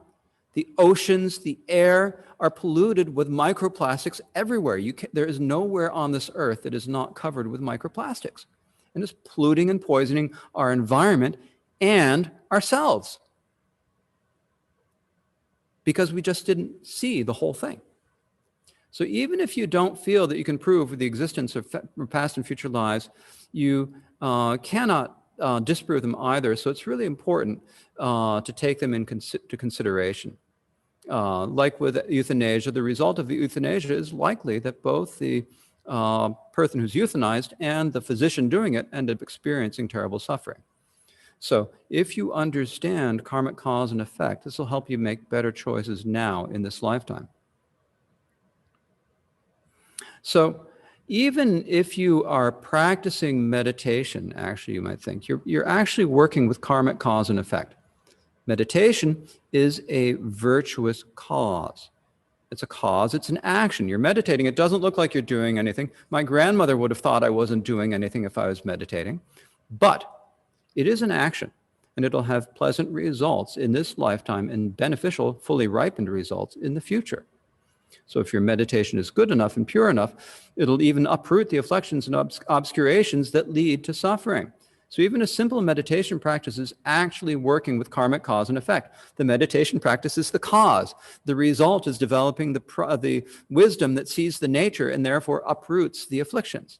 The oceans, the air are polluted with microplastics everywhere. There is nowhere on this earth that is not covered with microplastics. And it's polluting and poisoning our environment and ourselves because we just didn't see the whole thing. So even if you don't feel that you can prove the existence of past and future lives, you cannot disprove them either. So it's really important to take them into consideration. Like with euthanasia, the result of the euthanasia is likely that both the person who's euthanized and the physician doing it end up experiencing terrible suffering. So if you understand karmic cause and effect, this will help you make better choices now in this lifetime. So even if you are practicing meditation, actually you might think, you're actually working with karmic cause and effect. Meditation is a virtuous cause. It's a cause, it's an action. You're meditating, it doesn't look like you're doing anything. My grandmother would have thought I wasn't doing anything if I was meditating. But it is an action, and it'll have pleasant results in this lifetime and beneficial, fully ripened results in the future. So if your meditation is good enough and pure enough, it'll even uproot the afflictions and obscurations that lead to suffering. So even a simple meditation practice is actually working with karmic cause and effect. The meditation practice is the cause. The result is developing the wisdom that sees the nature and therefore uproots the afflictions.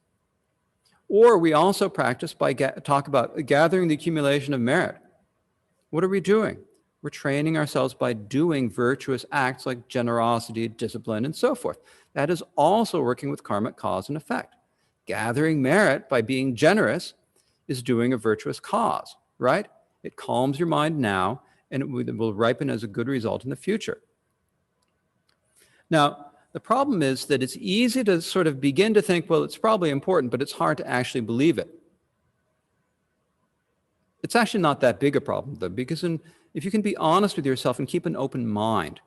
Or we also practice by talk about gathering the accumulation of merit. What are we doing? We're training ourselves by doing virtuous acts like generosity, discipline, and so forth. That is also working with karmic cause and effect. Gathering merit by being generous is doing a virtuous cause, right? It calms your mind now, and it will ripen as a good result in the future. Now, the problem is that it's easy to sort of begin to think, well, it's probably important, but it's hard to actually believe it. It's actually not that big a problem, though, because if you can be honest with yourself and keep an open mind,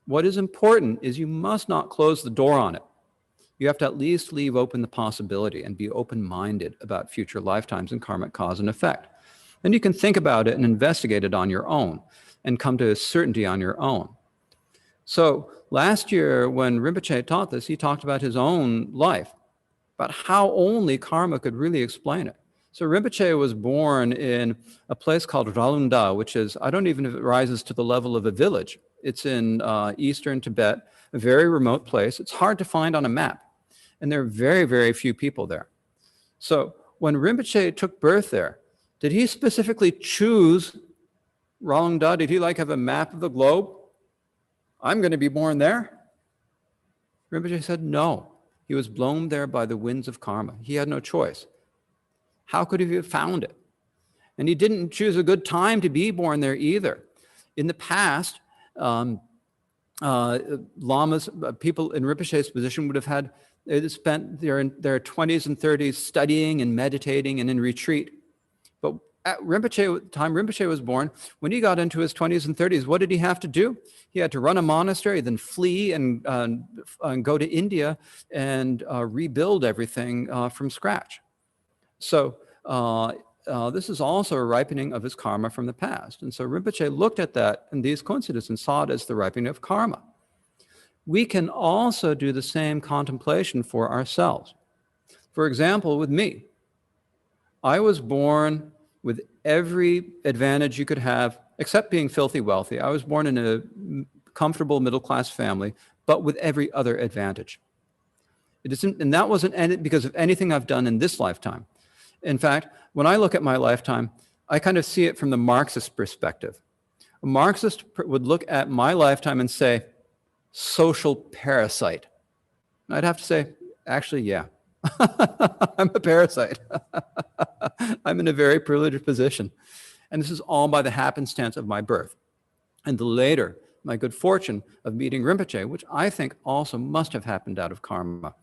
what is important is you must not close the door on it. You have to at least leave open the possibility and be open-minded about future lifetimes and karmic cause and effect. Then you can think about it and investigate it on your own and come to a certainty on your own. So last year when Rinpoche taught this, he talked about his own life, about how only karma could really explain it. So Rinpoche was born in a place called Ralunda, which is, I don't even know if it rises to the level of a village. It's in eastern Tibet, a very remote place. It's hard to find on a map. And there are very, very few people there. So when Rinpoche took birth there, did he specifically choose Ralunda? Did he have a map of the globe? I'm going to be born there? Rinpoche said no. He was blown there by the winds of karma. He had no choice. How could he have found it? And he didn't choose a good time to be born there either. In the past, lamas, people in Rinpoche's position would have spent their 20s and 30s studying and meditating and in retreat. But at the time Rinpoche was born, when he got into his 20s and 30s, what did he have to do? He had to run a monastery, then flee and go to India and rebuild everything from scratch. So this is also a ripening of his karma from the past. And so Rinpoche looked at that and these coincidences and saw it as the ripening of karma. We can also do the same contemplation for ourselves. For example, with me, I was born with every advantage you could have, except being filthy wealthy. I was born in a comfortable middle-class family, but with every other advantage. And that wasn't because of anything I've done in this lifetime. In fact, when I look at my lifetime, I kind of see it from the Marxist perspective. A Marxist would look at my lifetime and say, social parasite. And I'd have to say, actually, yeah, I'm a parasite. I'm in a very privileged position. And this is all by the happenstance of my birth. And the later, my good fortune of meeting Rinpoche, which I think also must have happened out of karma.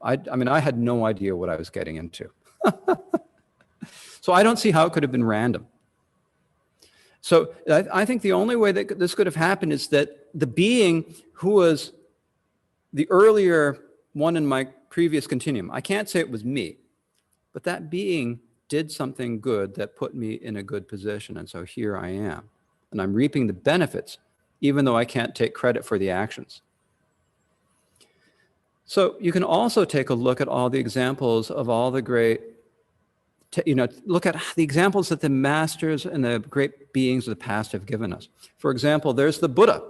I mean, I had no idea what I was getting into. So I don't see how it could have been random. So I think the only way that this could have happened is that the being who was the earlier one in my previous continuum, I can't say it was me, but that being did something good that put me in a good position. And so here I am. And I'm reaping the benefits even though I can't take credit for the actions. So you can also take a look at all the examples of all the great, look at the examples that the masters and the great beings of the past have given us. For example, there's the Buddha.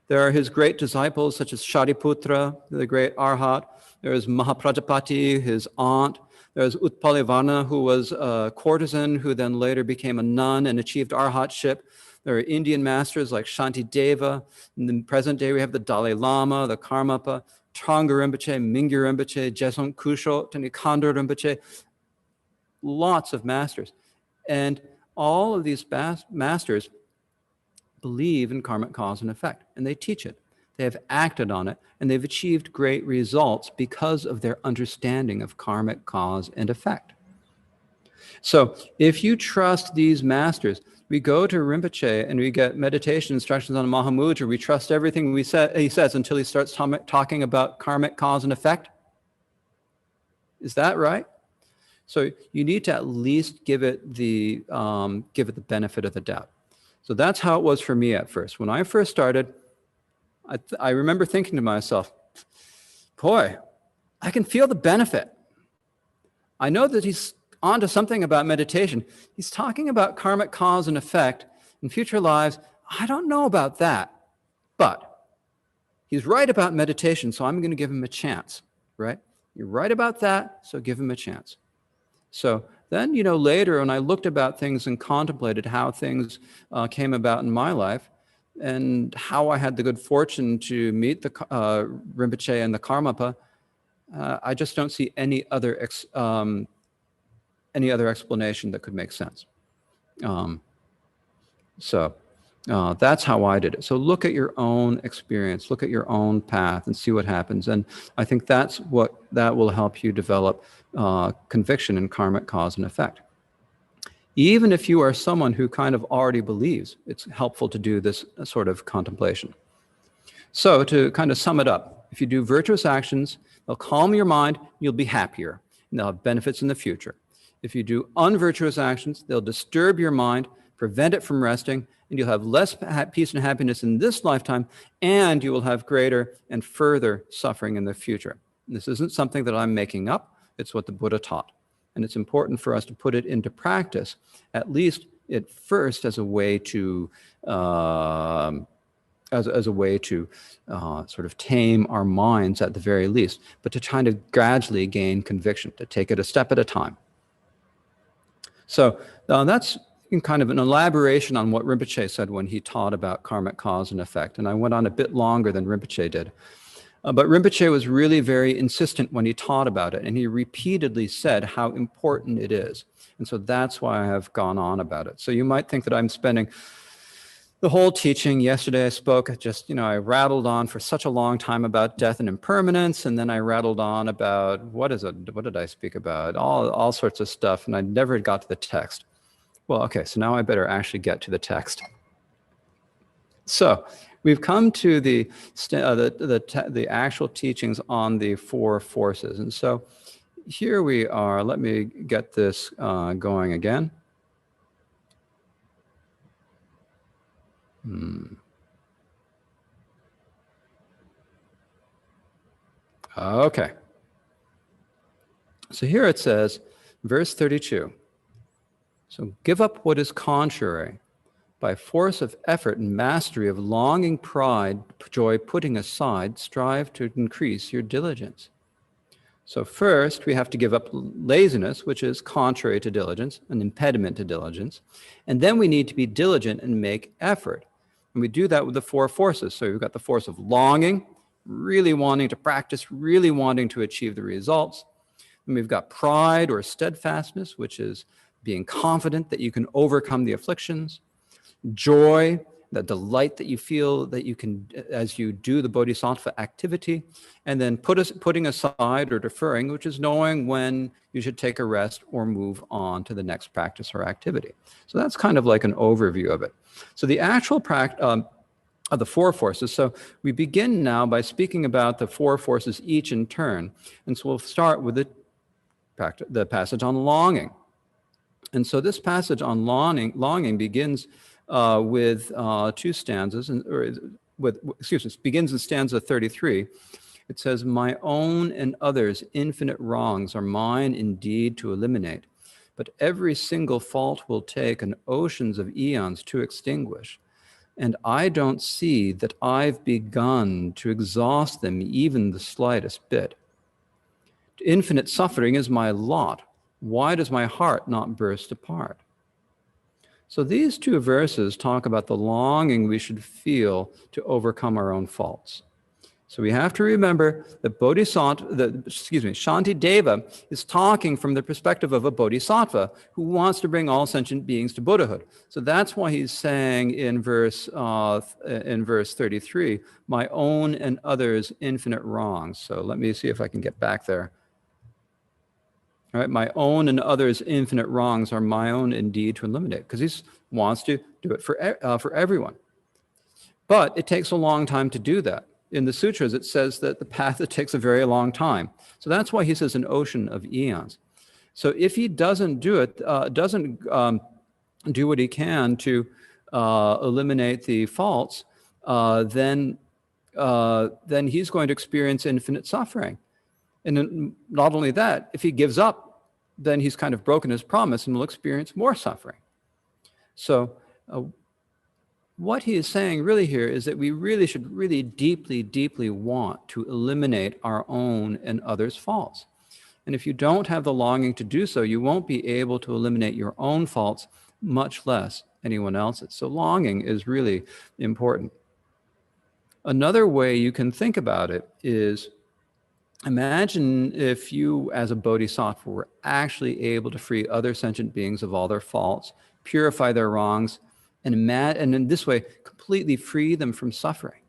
There are his great disciples, such as Shariputra, the great Arhat. There is Mahaprajapati, his aunt. There's Utpalivarna, who was a courtesan, who then later became a nun and achieved arhatship. There are Indian masters like Shantideva. In the present day, we have the Dalai Lama, the Karmapa, Trungpa Rinpoche, Mingyur Rinpoche, Jesong Kusho, Nikanda Rinpoche. Lots of masters. And all of these masters believe in karmic cause and effect, and they teach it. They have acted on it, and they've achieved great results because of their understanding of karmic cause and effect. So if you trust these masters, we go to Rinpoche and we get meditation instructions on Mahamudra. We trust everything he says until he starts talking about karmic cause and effect. Is that right? So you need to at least give it the benefit of the doubt. So that's how it was for me at first. When I first started, I remember thinking to myself, boy, I can feel the benefit. I know that he's onto something about meditation. He's talking about karmic cause and effect in future lives. I don't know about that, but he's right about meditation, so I'm going to give him a chance, right? You're right about that, so give him a chance. So then, later when I looked about things and contemplated how things came about in my life and how I had the good fortune to meet the Rinpoche and the Karmapa, I just don't see any other explanation that could make sense. So that's how I did it. So look at your own experience, look at your own path and see what happens. And I think that will help you develop conviction in karmic cause and effect. Even if you are someone who kind of already believes, it's helpful to do this sort of contemplation. So to kind of sum it up, if you do virtuous actions, they'll calm your mind, you'll be happier, and they'll have benefits in the future. If you do unvirtuous actions, they'll disturb your mind, prevent it from resting, and you'll have less peace and happiness in this lifetime, and you will have greater and further suffering in the future. This isn't something that I'm making up. It's what the Buddha taught. And it's important for us to put it into practice, at least at first as a way to sort of tame our minds at the very least, but to try to gradually gain conviction, to take it a step at a time. So that's kind of an elaboration on what Rinpoche said when he taught about karmic cause and effect. And I went on a bit longer than Rinpoche did. But Rinpoche was really very insistent when he taught about it, and he repeatedly said how important it is. And so that's why I have gone on about it. So you might think that I'm spending the whole teaching. Yesterday I spoke, I rattled on for such a long time about death and impermanence, and then I rattled on about, what did I speak about? All sorts of stuff, and I never got to the text. Well, okay, so now I better actually get to the text. So we've come to the actual teachings on the four forces. And so here we are. Let me get this going again. Okay. So here it says, verse 32. So give up what is contrary. By force of effort and mastery of longing, pride, joy putting aside, strive to increase your diligence. So first, we have to give up laziness, which is contrary to diligence, an impediment to diligence. And then we need to be diligent and make effort. And we do that with the four forces. So we've got the force of longing, really wanting to practice, really wanting to achieve the results. And we've got pride or steadfastness, which is being confident that you can overcome the afflictions. Joy, the delight that you feel that you can as you do the bodhisattva activity, and then putting aside or deferring, which is knowing when you should take a rest or move on to the next practice or activity. So that's kind of like an overview of it. So the actual practice of the four forces. So we begin now by speaking about the four forces each in turn. And so we'll start with the passage on longing. And so this passage on longing begins with two stanzas, begins in stanza 33. It says, "My own and others' infinite wrongs are mine indeed to eliminate, but every single fault will take an oceans of eons to extinguish. And I don't see that I've begun to exhaust them even the slightest bit. Infinite suffering is my lot. Why does my heart not burst apart?" So these two verses talk about the longing we should feel to overcome our own faults. So we have to remember that Shantideva is talking from the perspective of a bodhisattva who wants to bring all sentient beings to Buddhahood. So that's why he's saying in verse 33, "My own and others' infinite wrongs." So let me see if I can get back there. All right, "My own and others' infinite wrongs are my own indeed to eliminate," because he wants to do it for everyone. But it takes a long time to do that. In the sutras, it says that the path, it takes a very long time. So that's why he says an ocean of eons. So if he doesn't do it, do what he can to eliminate the faults, then he's going to experience infinite suffering. And not only that, if he gives up, then he's kind of broken his promise and will experience more suffering. So what he is saying really here is that we really should really deeply, deeply want to eliminate our own and others' faults. And if you don't have the longing to do so, you won't be able to eliminate your own faults, much less anyone else's. So longing is really important. Another way you can think about it is, imagine if you, as a bodhisattva, were actually able to free other sentient beings of all their faults, purify their wrongs, and in this way, completely free them from suffering.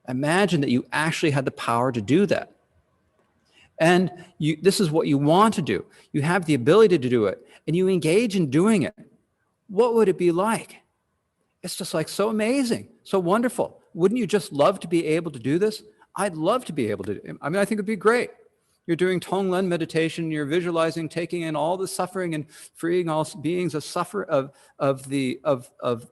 Imagine that you actually had the power to do that. And this is what you want to do. You have the ability to do it, and you engage in doing it. What would it be like? It's just like so amazing, so wonderful. Wouldn't you just love to be able to do this? I'd love to be able to. I mean, I think it'd be great. You're doing Tonglen meditation, you're visualizing, taking in all the suffering and freeing all beings of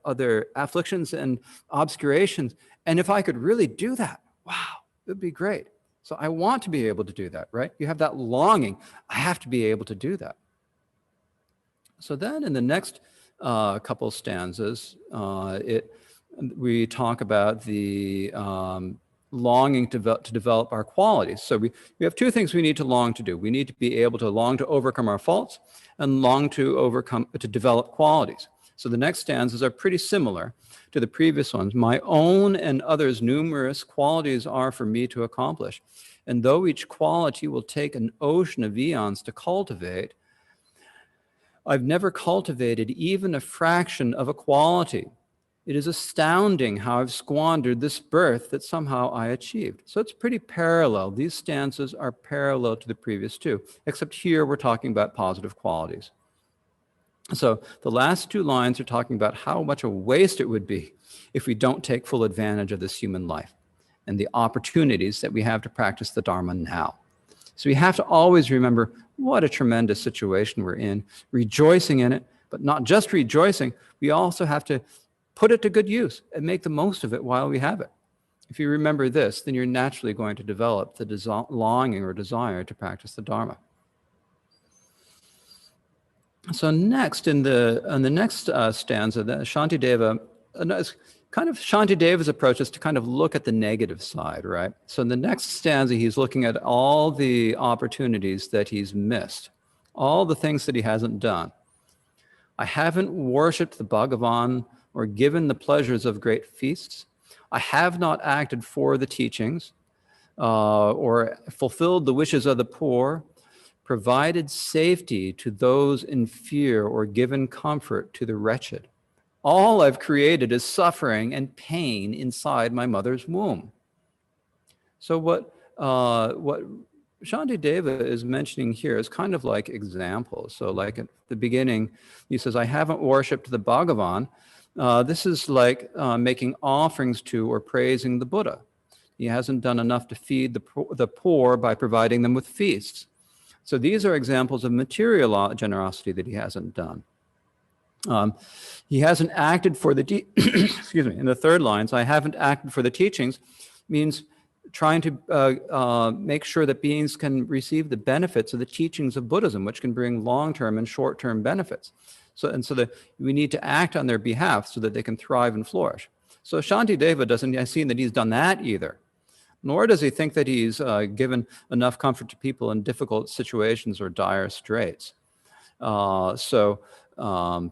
other afflictions and obscurations. And if I could really do that, wow, it'd be great. So I want to be able to do that, right? You have that longing. I have to be able to do that. So then in the next couple stanzas, we talk about the longing to develop our qualities. So we have two things we need to long to do. We need to be able to long to overcome our faults and long to develop qualities. So the next stanzas are pretty similar to the previous ones. "My own and others' numerous qualities are for me to accomplish. And though each quality will take an ocean of eons to cultivate, I've never cultivated even a fraction of a quality. It is astounding how I've squandered this birth that somehow I achieved." So it's pretty parallel. These stanzas are parallel to the previous two, except here we're talking about positive qualities. So the last two lines are talking about how much a waste it would be if we don't take full advantage of this human life and the opportunities that we have to practice the Dharma now. So we have to always remember what a tremendous situation we're in, rejoicing in it, but not just rejoicing, we also have to put it to good use and make the most of it while we have it. If you remember this, then you're naturally going to develop the longing or desire to practice the Dharma. So next, in the next stanza, the Shantideva, kind of Shantideva's approach is to kind of look at the negative side, right? So in the next stanza, he's looking at all the opportunities that he's missed, all the things that he hasn't done. "I haven't worshipped the Bhagavan or given the pleasures of great feasts. I have not acted for the teachings or fulfilled the wishes of the poor, provided safety to those in fear or given comfort to the wretched. All I've created is suffering and pain inside my mother's womb." So what Shantideva is mentioning here is kind of like examples. So like at the beginning, he says, "I haven't worshipped the Bhagavan." This is like making offerings to or praising the Buddha. He hasn't done enough to feed the poor by providing them with feasts. So these are examples of material generosity that he hasn't done. He hasn't acted for the, excuse me, in the third lines, I haven't acted for the teachings, means trying to make sure that beings can receive the benefits of the teachings of Buddhism, which can bring long-term and short-term benefits. So that we need to act on their behalf so that they can thrive and flourish. So Shantideva doesn't seem that he's done that either, nor does he think that he's given enough comfort to people in difficult situations or dire straits.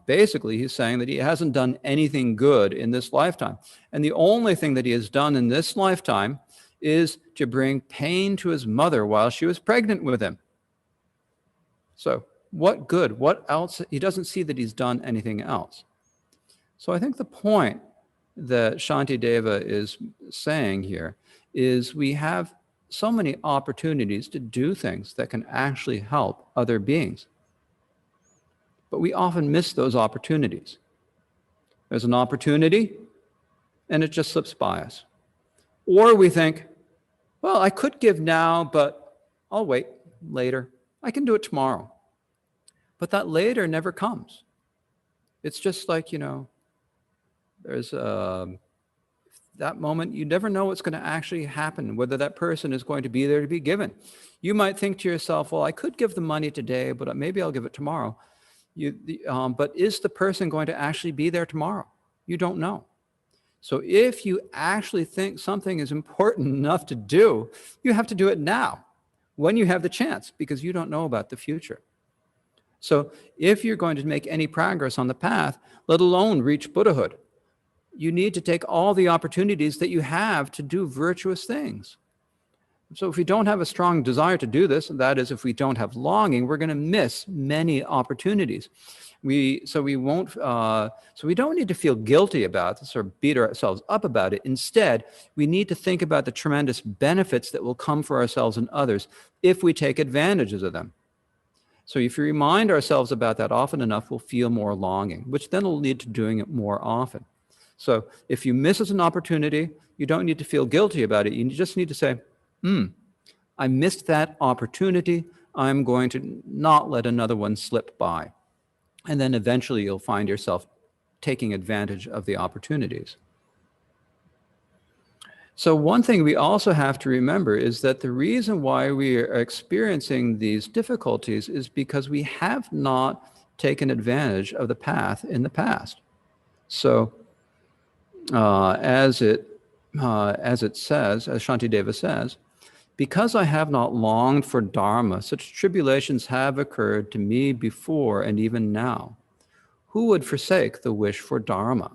Basically, he's saying that he hasn't done anything good in this lifetime. And the only thing that he has done in this lifetime is to bring pain to his mother while she was pregnant with him. So what good? What else? He doesn't see that he's done anything else. So I think the point that Shantideva is saying here is we have so many opportunities to do things that can actually help other beings. But we often miss those opportunities. There's an opportunity, and it just slips by us. Or we think, well, I could give now, but I'll wait later. I can do it tomorrow. But that later never comes. It's just like, there's that moment, you never know what's going to actually happen, whether that person is going to be there to be given. You might think to yourself, well, I could give the money today, but maybe I'll give it tomorrow. But is the person going to actually be there tomorrow? You don't know. So if you actually think something is important enough to do, you have to do it now, when you have the chance, because you don't know about the future. So if you're going to make any progress on the path, let alone reach Buddhahood, you need to take all the opportunities that you have to do virtuous things. So if we don't have a strong desire to do this, that is, if we don't have longing, we're going to miss many opportunities. We don't need to feel guilty about this or beat ourselves up about it. Instead, we need to think about the tremendous benefits that will come for ourselves and others if we take advantages of them. So if we remind ourselves about that often enough, we'll feel more longing, which then will lead to doing it more often. So if you miss an opportunity, you don't need to feel guilty about it. You just need to say, I missed that opportunity. I'm going to not let another one slip by. And then eventually you'll find yourself taking advantage of the opportunities. So one thing we also have to remember is that the reason why we are experiencing these difficulties is because we have not taken advantage of the path in the past. So as it says, as Shantideva says, because I have not longed for Dharma, such tribulations have occurred to me before and even now. Who would forsake the wish for Dharma?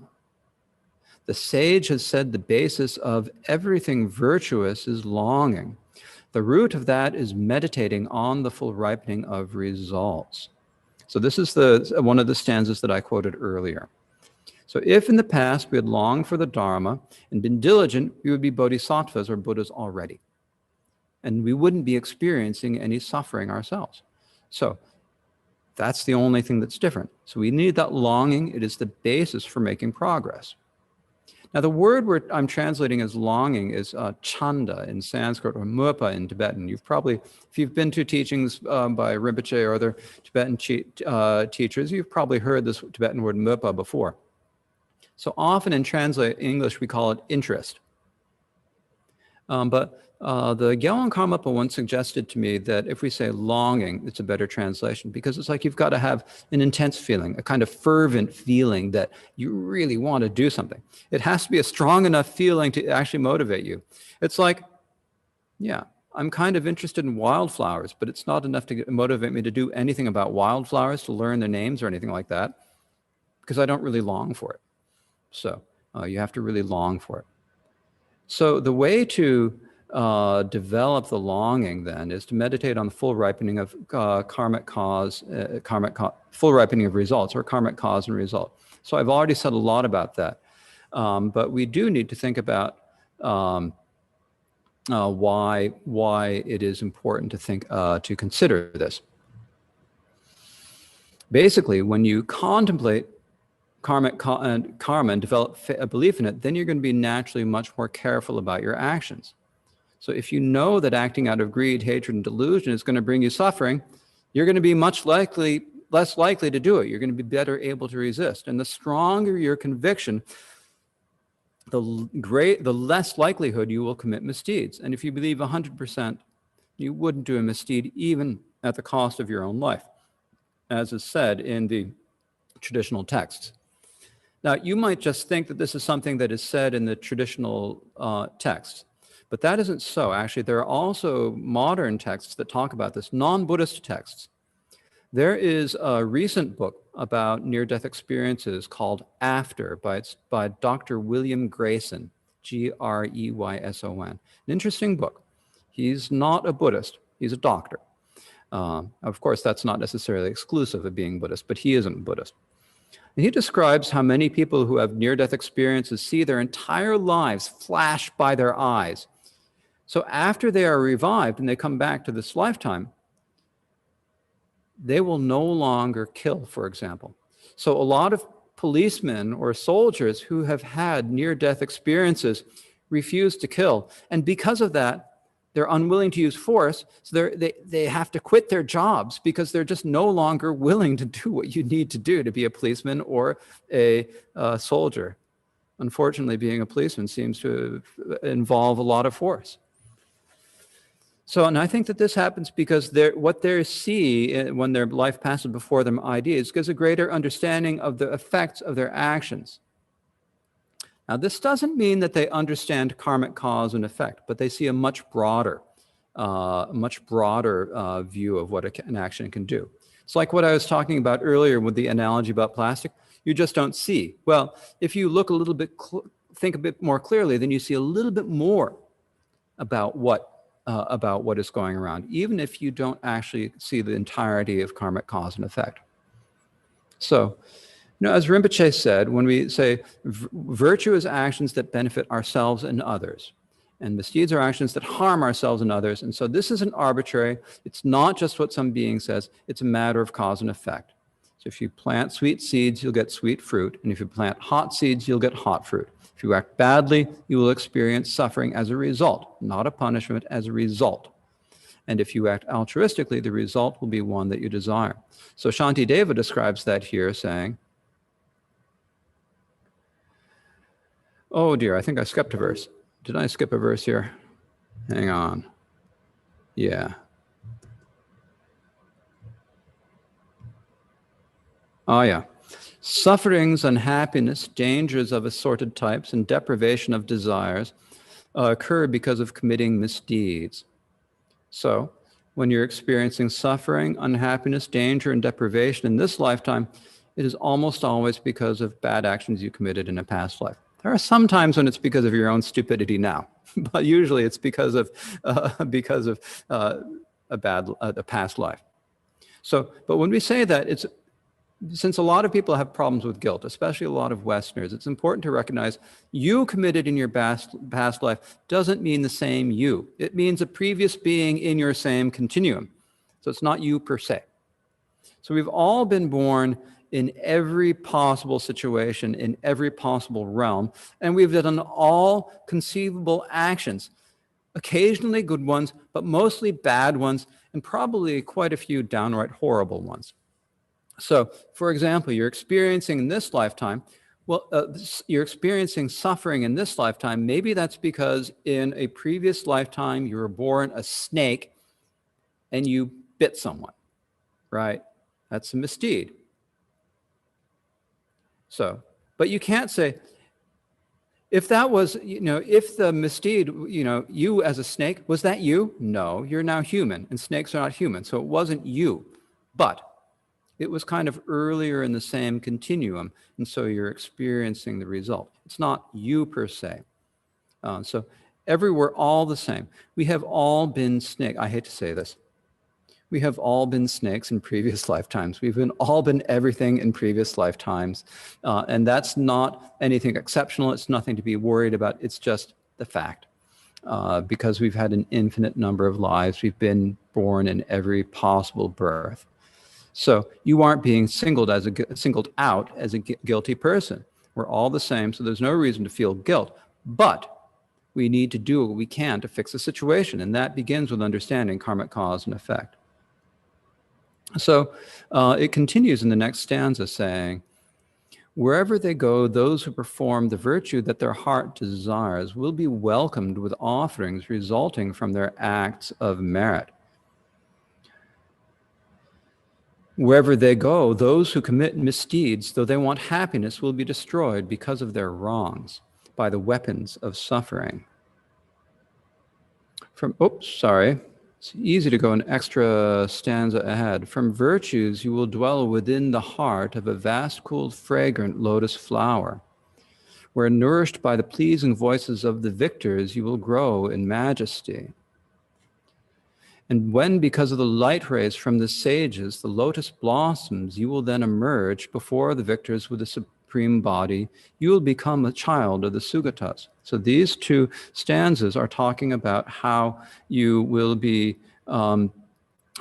The sage has said the basis of everything virtuous is longing. The root of that is meditating on the full ripening of results. So this is one of the stanzas that I quoted earlier. So if in the past we had longed for the Dharma and been diligent, we would be bodhisattvas or Buddhas already. And we wouldn't be experiencing any suffering ourselves. So that's the only thing that's different. So we need that longing. It is the basis for making progress. Now, the word I'm translating as longing is chanda in Sanskrit or murpa in Tibetan. If you've been to teachings by Rinpoche or other Tibetan teachers, you've probably heard this Tibetan word murpa before. So often in English, we call it interest. But the Gyalwang Karmapa once suggested to me that if we say longing, it's a better translation, because it's like you've got to have an intense feeling, a kind of fervent feeling that you really want to do something. It has to be a strong enough feeling to actually motivate you. It's like, yeah, I'm kind of interested in wildflowers, but it's not enough to motivate me to do anything about wildflowers, to learn their names or anything like that, because I don't really long for it. So you have to really long for it. So the way to develop the longing then is to meditate on the full ripening of full ripening of results, or karmic cause and result. So I've already said a lot about that, but we do need to think about why it is important to consider this. Basically, when you contemplate karma and develop a belief in it, then you're going to be naturally much more careful about your actions. So if you know that acting out of greed, hatred, and delusion is going to bring you suffering, you're going to be much less likely less likely to do it. You're going to be better able to resist. And the stronger your conviction, the less likelihood you will commit misdeeds. And if you believe 100%, you wouldn't do a misdeed even at the cost of your own life, as is said in the traditional texts. Now, you might just think that this is something that is said in the traditional texts, but that isn't so. Actually, there are also modern texts that talk about this, non-Buddhist texts. There is a recent book about near-death experiences called After by Dr. William Grayson, Greyson. An interesting book. He's not a Buddhist. He's a doctor. Of course, that's not necessarily exclusive of being Buddhist, but he isn't Buddhist. And he describes how many people who have near-death experiences see their entire lives flash by their eyes. So after they are revived and they come back to this lifetime, they will no longer kill, for example. So a lot of policemen or soldiers who have had near-death experiences refuse to kill. And because of that, they're unwilling to use force, so they have to quit their jobs because they're just no longer willing to do what you need to do to be a policeman or a soldier. Unfortunately, being a policeman seems to involve a lot of force. So, and I think that this happens because what they see when their life passes before them ideas gives a greater understanding of the effects of their actions. Now, this doesn't mean that they understand karmic cause and effect, but they see a much broader view of what an action can do. It's like what I was talking about earlier with the analogy about plastic. You just don't see. Well, if you look a little bit, think a bit more clearly, then you see a little bit more about what is going around, even if you don't actually see the entirety of karmic cause and effect. So, as Rinpoche said, when we say virtue is actions that benefit ourselves and others, and misdeeds are actions that harm ourselves and others. And so this isn't arbitrary. It's not just what some being says. It's a matter of cause and effect. So if you plant sweet seeds, you'll get sweet fruit. And if you plant hot seeds, you'll get hot fruit. If you act badly, you will experience suffering as a result, not a punishment, as a result. And if you act altruistically, the result will be one that you desire. So Shantideva describes that here, saying, oh dear, I think I skipped a verse. Did I skip a verse here? Hang on. Yeah. Oh yeah. Sufferings, unhappiness, dangers of assorted types, and deprivation of desires occur because of committing misdeeds. So, when you're experiencing suffering, unhappiness, danger, and deprivation in this lifetime, it is almost always because of bad actions you committed in a past life. There are some times when it's because of your own stupidity now, but usually it's because of a past life. So, but when we say that, since a lot of people have problems with guilt, especially a lot of Westerners, it's important to recognize you committed in your past life doesn't mean the same you. It means a previous being in your same continuum. So it's not you per se. So we've all been born in every possible situation, in every possible realm, and we've done all conceivable actions, occasionally good ones, but mostly bad ones, and probably quite a few downright horrible ones. So, for example, you're experiencing in this lifetime, you're experiencing suffering in this lifetime. Maybe that's because in a previous lifetime, you were born a snake and you bit someone, right? That's a misdeed. So, but you can't say, if that was, if the misdeed, you as a snake, was that you? No, you're now human, and snakes are not human, so it wasn't you. But it was kind of earlier in the same continuum, and so you're experiencing the result. It's not you per se. So we're all the same. We have all been snake. I hate to say this. We have all been snakes in previous lifetimes. We've all been everything in previous lifetimes. And that's not anything exceptional. It's nothing to be worried about. It's just the fact. Because we've had an infinite number of lives. We've been born in every possible birth. So you aren't being singled out as a guilty person. We're all the same, so there's no reason to feel guilt. But we need to do what we can to fix the situation, and that begins with understanding karmic cause and effect. So it continues in the next stanza saying, wherever they go, those who perform the virtue that their heart desires will be welcomed with offerings resulting from their acts of merit. Wherever they go, those who commit misdeeds, though they want happiness, will be destroyed because of their wrongs by the weapons of suffering. It's easy to go an extra stanza ahead. From virtues you will dwell within the heart of a vast, cool, fragrant lotus flower, where nourished by the pleasing voices of the victors, you will grow in majesty. And when, because of the light rays from the sages, the lotus blossoms, you will then emerge before the victors with the supreme body, you will become a child of the Sugatas. So these two stanzas are talking about how you will be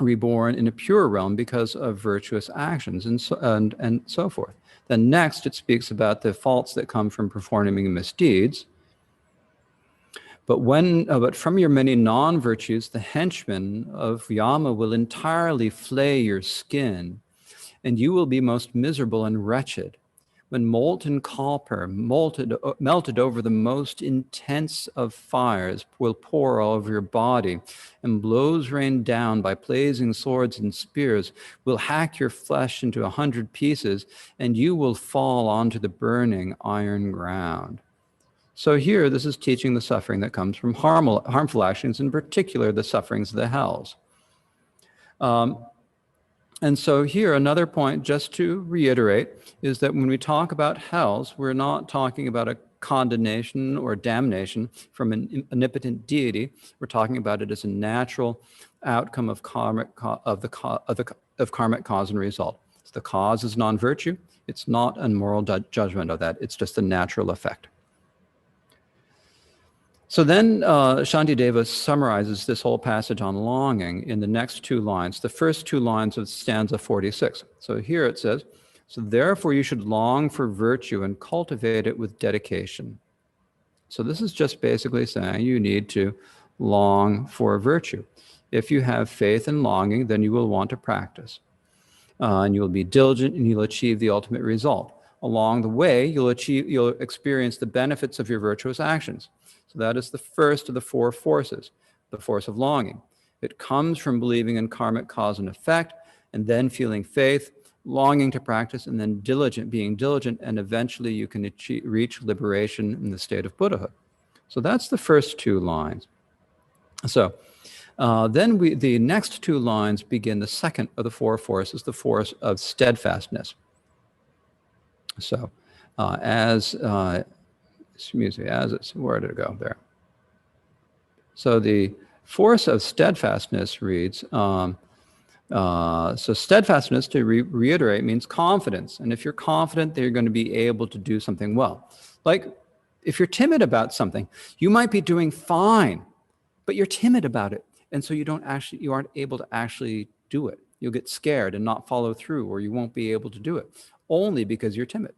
reborn in a pure realm because of virtuous actions and so forth. Then next, it speaks about the faults that come from performing misdeeds. But from your many non-virtues, the henchmen of Yama will entirely flay your skin, and you will be most miserable and wretched. When molten copper, melted over the most intense of fires, will pour all over your body, and blows rain down by blazing swords and spears will hack your flesh into 100 pieces, and you will fall onto the burning iron ground. So here, this is teaching the suffering that comes from harmful actions, in particular, the sufferings of the hells. And so here, another point, just to reiterate, is that when we talk about hells, we're not talking about a condemnation or damnation from an omnipotent deity. We're talking about it as a natural outcome of karmic cause and result. So the cause is non-virtue. It's not a moral judgment of that. It's just a natural effect. So then Shantideva summarizes this whole passage on longing in the next two lines, the first two lines of stanza 46. So here it says, so therefore you should long for virtue and cultivate it with dedication. So this is just basically saying you need to long for virtue. If you have faith and longing, then you will want to practice. And you'll be diligent and you'll achieve the ultimate result. Along the way, you'll experience the benefits of your virtuous actions. So that is the first of the four forces, the force of longing. It comes from believing in karmic cause and effect, and then feeling faith, longing to practice, and then being diligent, and eventually you can reach liberation in the state of Buddhahood. So that's the first two lines. So then the next two lines begin the second of the four forces, the force of steadfastness. So where did it go? There. So the force of steadfastness reads, so steadfastness, to reiterate, means confidence. And if you're confident that you're going to be able to do something well. Like if you're timid about something, you might be doing fine, but you're timid about it. And so you aren't able to actually do it. You'll get scared and not follow through, or you won't be able to do it, only because you're timid.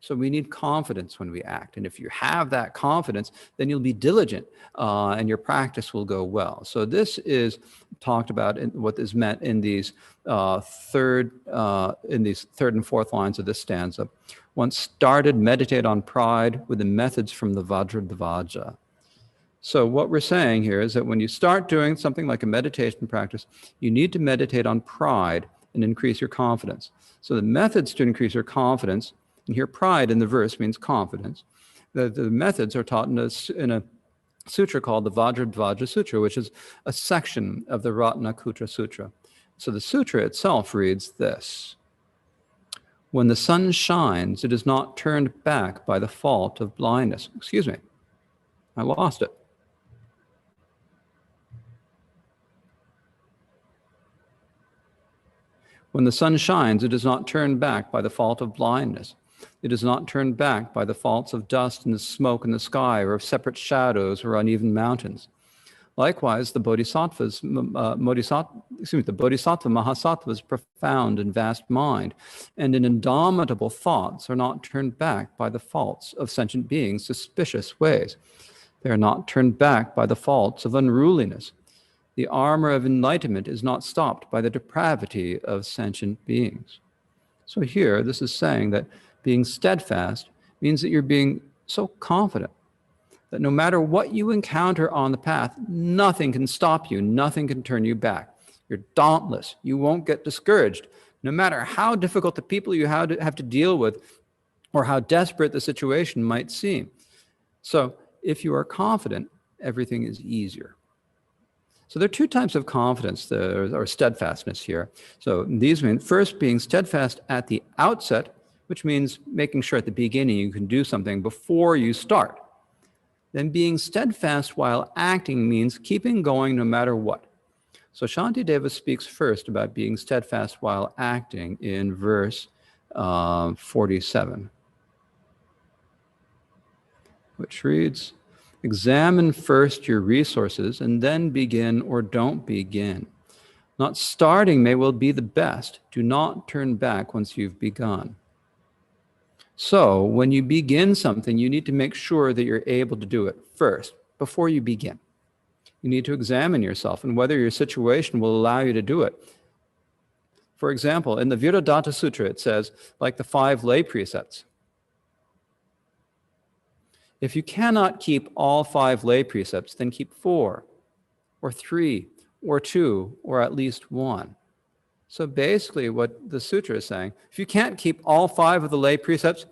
So we need confidence when we act. And if you have that confidence, then you'll be diligent and your practice will go well. So this is talked about in what is meant in these third and fourth lines of this stanza. Once started, meditate on pride with the methods from the Vajradhvaja. So what we're saying here is that when you start doing something like a meditation practice, you need to meditate on pride and increase your confidence. So the methods to increase your confidence, and here pride in the verse means confidence. The methods are taught in a sutra called the Vajradhvaja Sutra, which is a section of the Ratnakutra Sutra. So the sutra itself reads this: when the sun shines, it is not turned back by the fault of blindness. Excuse me, I lost it. When the sun shines, it is not turned back by the fault of blindness. It is not turned back by the faults of dust and the smoke in the sky, or of separate shadows or uneven mountains. Likewise, the Bodhisattva Mahasattva's profound and vast mind and indomitable thoughts are not turned back by the faults of sentient beings' suspicious ways. They are not turned back by the faults of unruliness. The armor of enlightenment is not stopped by the depravity of sentient beings. So here, this is saying that being steadfast means that you're being so confident that no matter what you encounter on the path, nothing can stop you, nothing can turn you back. You're dauntless. You won't get discouraged. No matter how difficult the people you have to deal with or how desperate the situation might seem. So if you are confident, everything is easier. So there are two types of confidence or steadfastness here. So these mean first being steadfast at the outset, which means making sure at the beginning you can do something before you start. Then being steadfast while acting means keeping going no matter what. So Shantideva speaks first about being steadfast while acting in verse 47, which reads, examine first your resources and then begin or don't begin. Not starting may well be the best. Do not turn back once you've begun. So when you begin something, you need to make sure that you're able to do it first before you begin. You need to examine yourself and whether your situation will allow you to do it. For example, in the Viradatta Sutra, it says, like the 5 lay precepts, if you cannot keep all 5 lay precepts, then keep 4 or 3 or 2 or at least 1. So basically what the sutra is saying, if you can't keep all 5 of the lay precepts,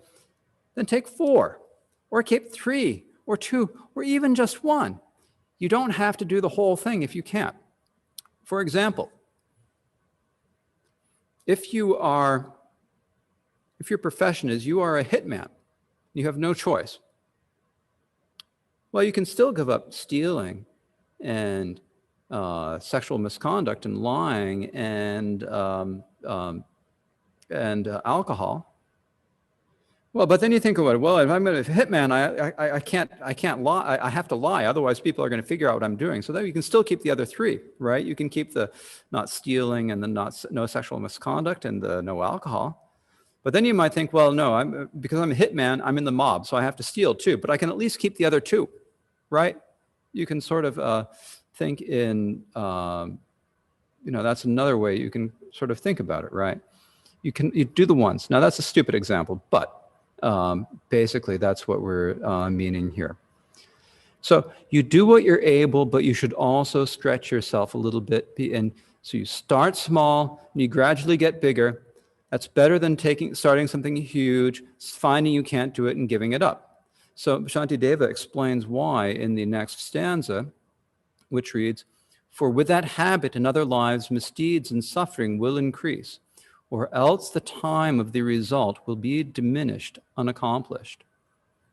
then take 4 or keep 3 or 2 or even just 1. You don't have to do the whole thing if you can't. For example, if your profession is you are a hitman, you have no choice. Well, you can still give up stealing and sexual misconduct and lying and alcohol. Well, but then you think about it. Well, if I'm a hitman, I can't lie. I have to lie. Otherwise, people are going to figure out what I'm doing. So then you can still keep the other 3, right? You can keep the not stealing and the no sexual misconduct and the no alcohol. But then you might think, well, no, because I'm a hitman, I'm in the mob, so I have to steal too. But I can at least keep the other 2, right? You can sort of think in, that's another way you can sort of think about it, right? You do the ones. Now that's a stupid example, but basically that's what we're meaning here. So you do what you're able, but you should also stretch yourself a little bit. And so you start small and you gradually get bigger. That's better than starting something huge, finding you can't do it and giving it up. So Shantideva explains why in the next stanza, which reads, for with that habit in other lives, misdeeds and suffering will increase, or else the time of the result will be diminished, unaccomplished.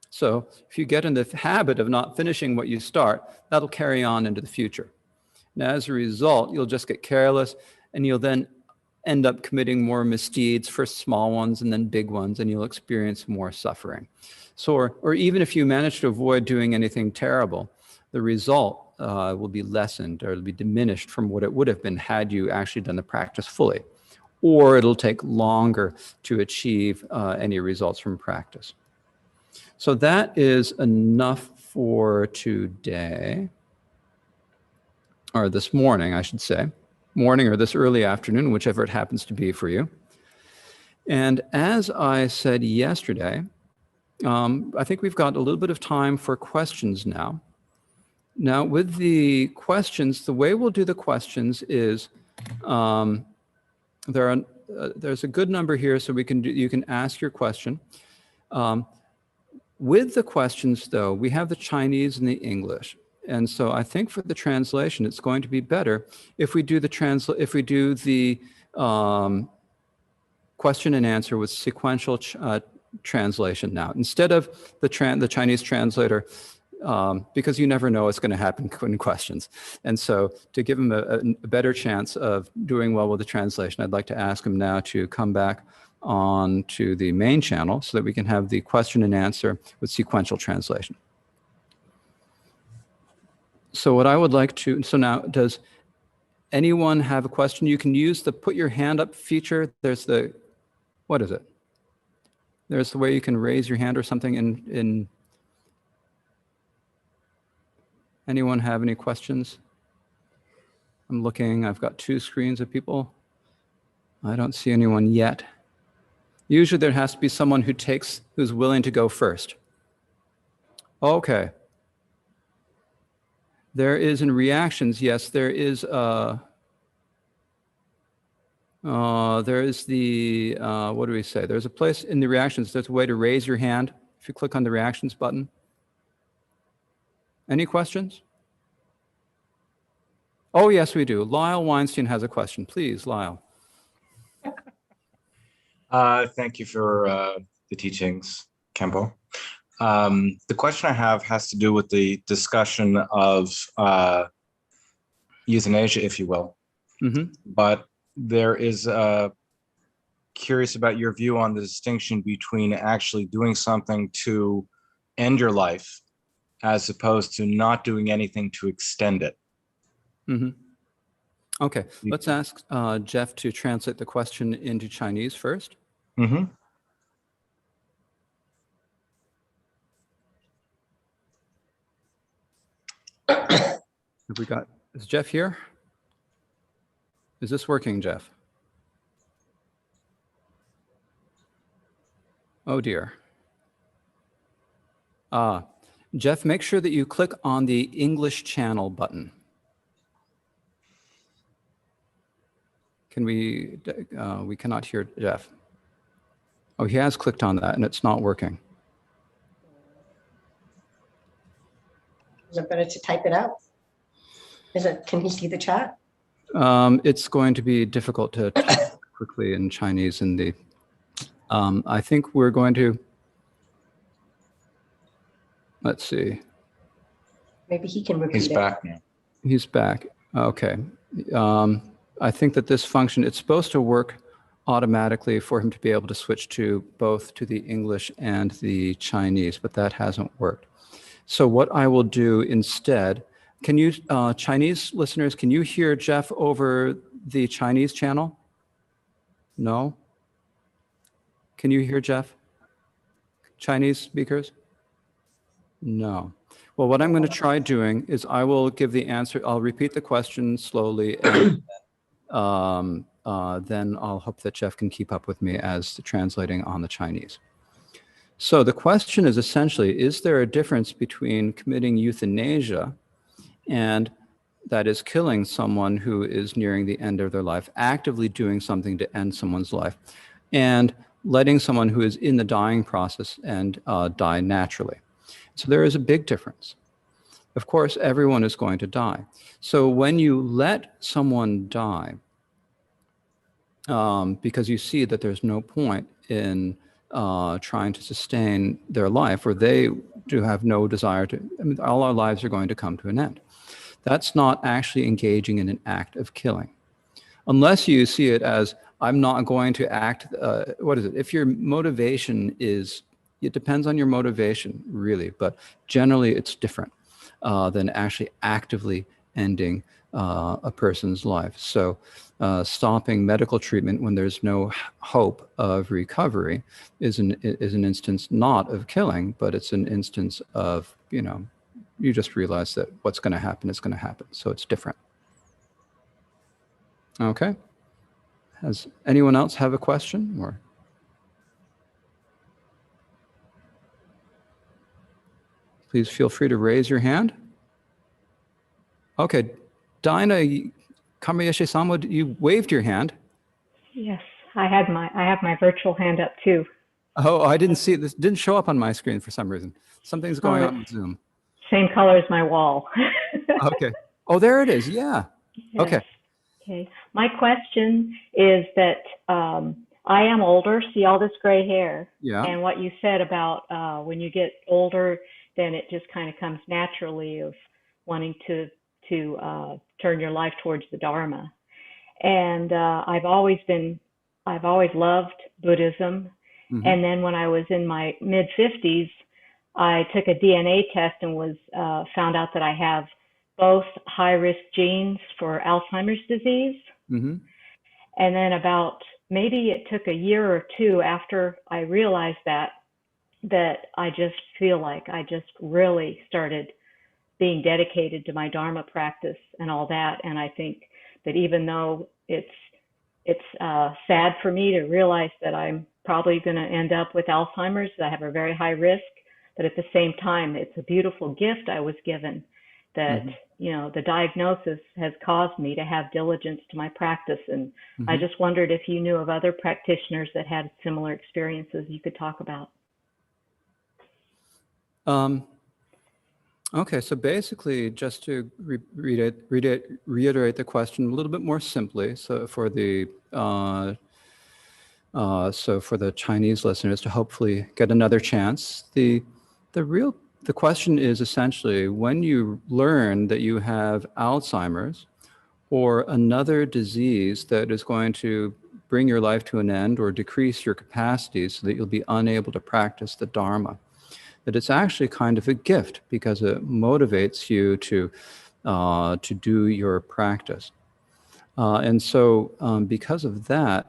So if you get in the habit of not finishing what you start, that'll carry on into the future. And as a result, you'll just get careless and you'll then end up committing more misdeeds, first small ones and then big ones, and you'll experience more suffering. So, or even if you manage to avoid doing anything terrible, the result will be lessened or it'll be diminished from what it would have been had you actually done the practice fully. Or it'll take longer to achieve any results from practice. So that is enough for today, or this morning, I should say. Morning or this early afternoon, whichever it happens to be for you. And as I said yesterday, I think we've got a little bit of time for questions now. Now, with the questions, the way we'll do the questions is there's a good number here, so you can ask your question. With the questions, though, we have the Chinese and the English, and so I think for the translation, it's going to be better if we do the question and answer with sequential translation now instead of the Chinese translator. Because you never know what's going to happen in questions. And so to give him a better chance of doing well with the translation, I'd like to ask him now to come back on to the main channel so that we can have the question and answer with sequential translation. So what I would like to, so now does anyone have a question? You can use the put your hand up feature. There's the, what is it? There's the way you can raise your hand or something in anyone have any questions? I'm looking. I've got 2 screens of people. I don't see anyone yet. Usually there has to be someone who's willing to go first. Okay. There is in reactions, yes, there is the, what do we say? There's a place in the reactions, there's a way to raise your hand if you click on the reactions button. Any questions? Oh, yes, we do. Lyle Weinstein has a question. Please, Lyle.
Thank you for the teachings, Khenpo. The question I have has to do with the discussion of euthanasia, if you will. Mm-hmm. But there is curious about your view on the distinction between actually doing something to end your life as opposed to not doing anything to extend it.
Mm-hmm. Okay, let's ask Jeff to translate the question into Chinese first. Mm-hmm. Is Jeff here? Is this working, Jeff? Oh dear. Jeff, make sure that you click on the English channel button. We cannot hear Jeff. Oh, he has clicked on that and it's not working.
Is it better to type it out? Can he see the chat?
It's going to be difficult to type quickly in Chinese in the, I think we're going to, let's see.
Maybe he can repeat it.
He's back now.
He's back. Okay. I think that this function, it's supposed to work automatically for him to be able to switch to both to the English and the Chinese, but that hasn't worked. So what I will do instead, can you, Chinese listeners, can you hear Jeff over the Chinese channel? No? Can you hear Jeff? Chinese speakers? No. Well, what I'm going to try doing is I will give the answer. I'll repeat the question slowly, and then I'll hope that Jeff can keep up with me as translating on the Chinese. So the question is essentially, is there a difference between committing euthanasia, and that is killing someone who is nearing the end of their life, actively doing something to end someone's life, and letting someone who is in the dying process and die naturally? So there is a big difference. Of course, everyone is going to die. So when you let someone die, because you see that there's no point in trying to sustain their life, or they do have no desire to, I mean, all our lives are going to come to an end. That's not actually engaging in an act of killing. Unless you see it as, I'm not going to act, what is it? If your motivation is, it depends on your motivation, really, but generally it's different than actually actively ending a person's life. So stopping medical treatment when there's no hope of recovery is an instance not of killing, but it's an instance of, you just realize that what's going to happen is going to happen. So it's different. Okay. Has anyone else have a question? Or please feel free to raise your hand. Okay, Dinah Kamayashi-sama, you waved your hand.
Yes, I have my virtual hand up too.
Oh, I didn't see it. This didn't show up on my screen for some reason. Something's going on with Zoom.
Same color as my wall.
Okay. Oh, there it is. Yeah.
Yes.
Okay.
Okay. My question is that I am older. See all this gray hair.
Yeah.
And what you said about when you get older, then it just kind of comes naturally of wanting to turn your life towards the Dharma. And I've always loved Buddhism. Mm-hmm. And then when I was in my mid 50s, I took a DNA test and was found out that I have both high risk genes for Alzheimer's disease. Mm-hmm. And then maybe it took a year or two after I realized that I just feel like I just really started being dedicated to my Dharma practice and all that. And I think that even though it's sad for me to realize that I'm probably going to end up with Alzheimer's, that I have a very high risk, but at the same time, it's a beautiful gift I was given that, the diagnosis has caused me to have diligence to my practice. And I just wondered if you knew of other practitioners that had similar experiences you could talk about.
Okay, so basically, just to reiterate the question a little bit more simply, so for the Chinese listeners to hopefully get another chance, the question is essentially, when you learn that you have Alzheimer's or another disease that is going to bring your life to an end or decrease your capacities so that you'll be unable to practice the Dharma, that it's actually kind of a gift because it motivates you to do your practice. And so because of that,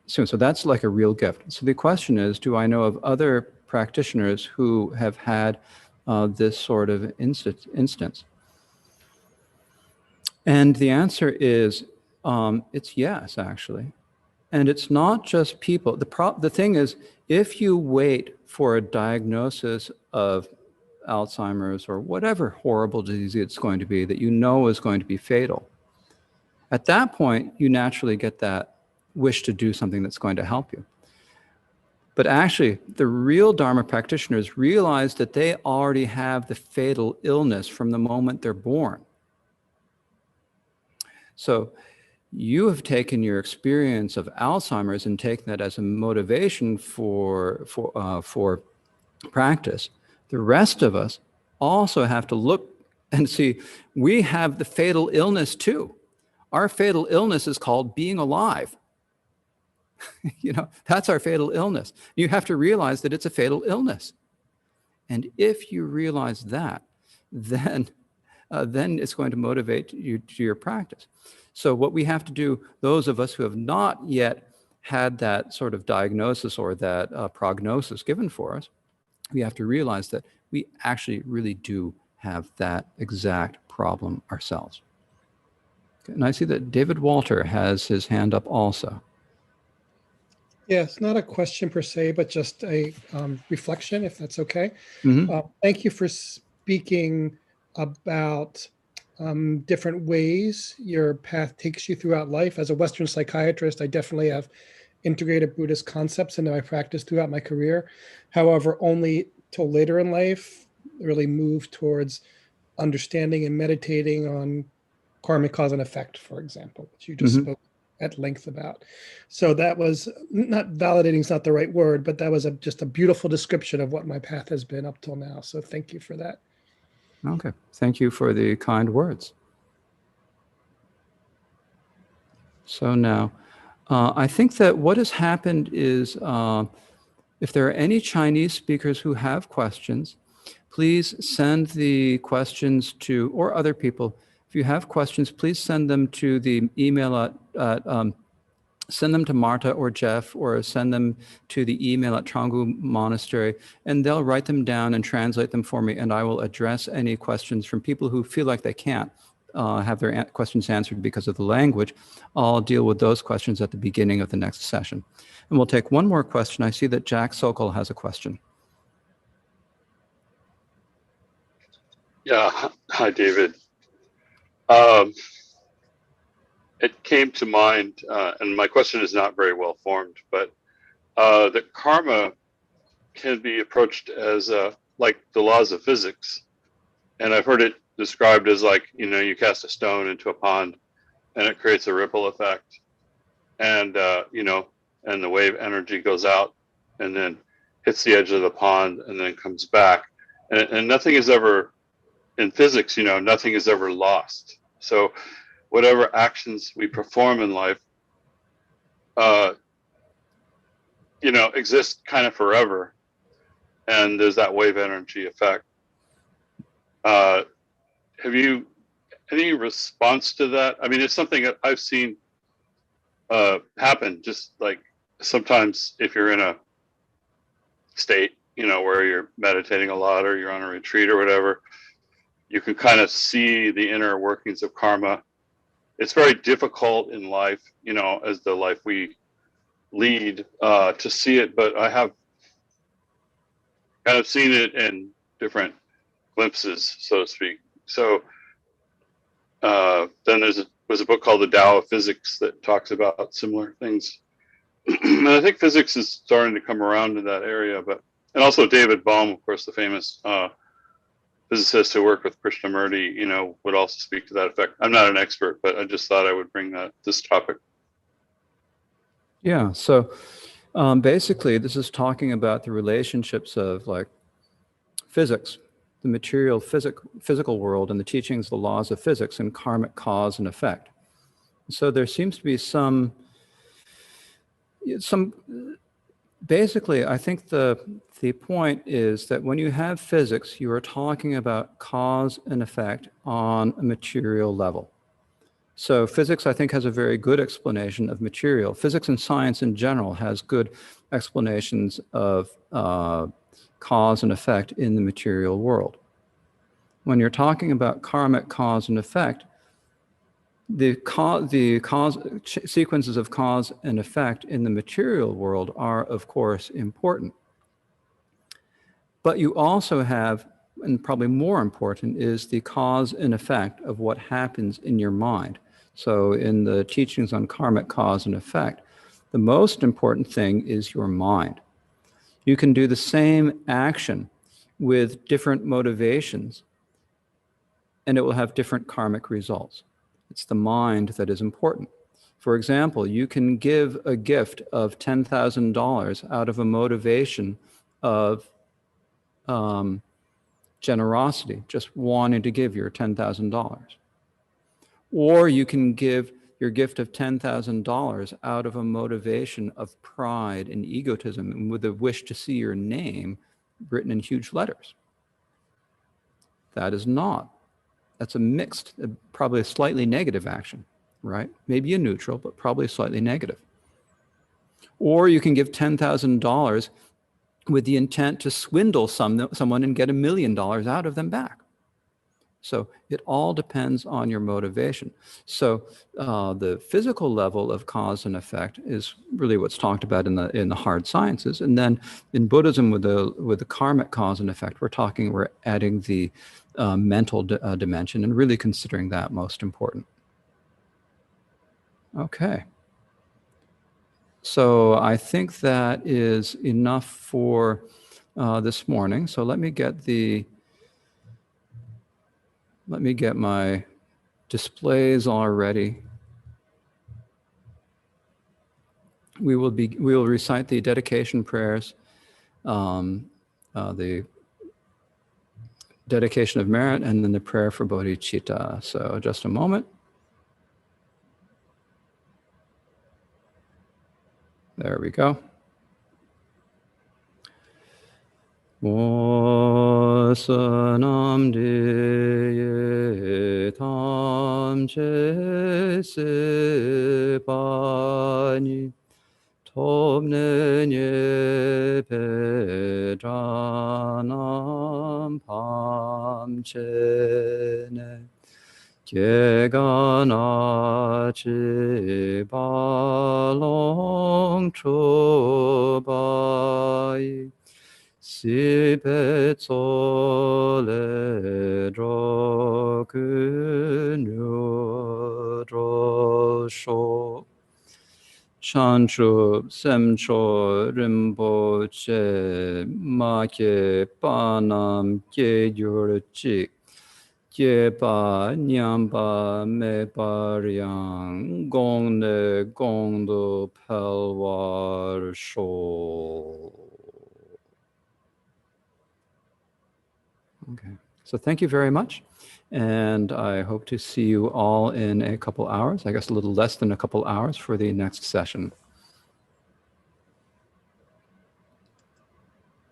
so that's like a real gift. So the question is, do I know of other practitioners who have had this sort of instance? And the answer is, it's yes, actually. And it's not just people. The thing is, if you wait for a diagnosis of Alzheimer's or whatever horrible disease it's going to be that you know is going to be fatal, at that point, you naturally get that wish to do something that's going to help you. But actually, the real Dharma practitioners realize that they already have the fatal illness from the moment they're born. So you have taken your experience of Alzheimer's and taken that as a motivation for practice. The rest of us also have to look and see, we have the fatal illness too. Our fatal illness is called being alive. That's our fatal illness. You have to realize that it's a fatal illness. And if you realize that, then it's going to motivate you to your practice. So what we have to do, those of us who have not yet had that sort of diagnosis or that prognosis given for us, we have to realize that we actually really do have that exact problem ourselves. Okay, and I see that David Walter has his hand up also.
Yeah, it's not a question per se, but just a reflection, if that's okay. Thank you for speaking about different ways your path takes you throughout life. As a Western psychiatrist, I definitely have integrated Buddhist concepts into my practice throughout my career. However, only till later in life, really moved towards understanding and meditating on karmic cause and effect, for example, which you just spoke at length about. So that was not validating, is not the right word, but that was just a beautiful description of what my path has been up till now. So thank you for that.
Okay, thank you for the kind words. So now, I think that what has happened is, if there are any Chinese speakers who have questions, please send the questions to, or other people, if you have questions, please send them to the email send them to Marta or Jeff, or send them to the email at Changgu Monastery, and they'll write them down and translate them for me, and I will address any questions from people who feel like they can't have their questions answered because of the language. I'll deal with those questions at the beginning of the next session. And we'll take one more question. I see that Jack Sokol has a question.
Yeah, hi, David. It came to mind, and my question is not very well formed, but that karma can be approached as like the laws of physics. And I've heard it described as like, you cast a stone into a pond and it creates a ripple effect. And, and the wave energy goes out and then hits the edge of the pond and then comes back. And nothing is ever, in physics, nothing is ever lost. So whatever actions we perform in life, exist kind of forever. And there's that wave energy effect. Have you any response to that? I mean, it's something that I've seen happen, just like sometimes if you're in a state, where you're meditating a lot or you're on a retreat or whatever, you can kind of see the inner workings of karma. It's very difficult in life, you know, as the life we lead, to see it, but I have kind of seen it in different glimpses, so to speak. So then was a book called The Tao of Physics that talks about similar things. And I think physics is starting to come around in that area, and also David Bohm, of course, the famous physicist who worked with Krishnamurti, you know, would also speak to that effect. I'm not an expert, but I just thought I would bring this topic.
Yeah. So basically, this is talking about the relationships of like physics, the material physical world, and the teachings, the laws of physics, and karmic cause and effect. So there seems to be some. Basically, I think the point is that when you have physics, you are talking about cause and effect on a material level. So physics, I think, has a very good explanation of material. Physics and science in general has good explanations of cause and effect in the material world. When you're talking about karmic cause and effect, the sequences of cause and effect in the material world are, of course, important. But you also have, and probably more important, is the cause and effect of what happens in your mind. So in the teachings on karmic cause and effect, the most important thing is your mind. You can do the same action with different motivations, and it will have different karmic results. It's the mind that is important. For example, you can give a gift of $10,000 out of a motivation of generosity, just wanting to give your $10,000. Or you can give your gift of $10,000 out of a motivation of pride and egotism and with a wish to see your name written in huge letters. That is not. That's a mixed, probably a slightly negative action, right? Maybe a neutral, but probably slightly negative. Or you can give $10,000 with the intent to swindle someone and get $1 million out of them back. So it all depends on your motivation. So the physical level of cause and effect is really what's talked about in the hard sciences. And then in Buddhism, with the karmic cause and effect, we're adding the mental dimension and really considering that most important. Okay. So I think that is enough for this morning. So let me get my displays all ready. We will recite the dedication prayers, the dedication of merit, and then the prayer for bodhicitta. So just a moment. There we go. Osanam de tam che se pani tobne nye pedranam pam che ne Gegana chi balong chubai si pe tsole dro kunyo dro sho chanchu semcho rinpoche ma ke panam ke gyur chik Jepa nyamba me paryang gong ne gong do pelwar sho. Okay, so thank you very much. And I hope to see you all in a couple hours, I guess a little less than a couple hours for the next session.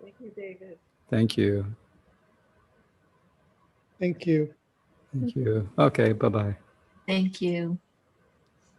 Thank you, David.
Thank you.
Thank you.
Thank you. Okay, bye-bye.
Thank you.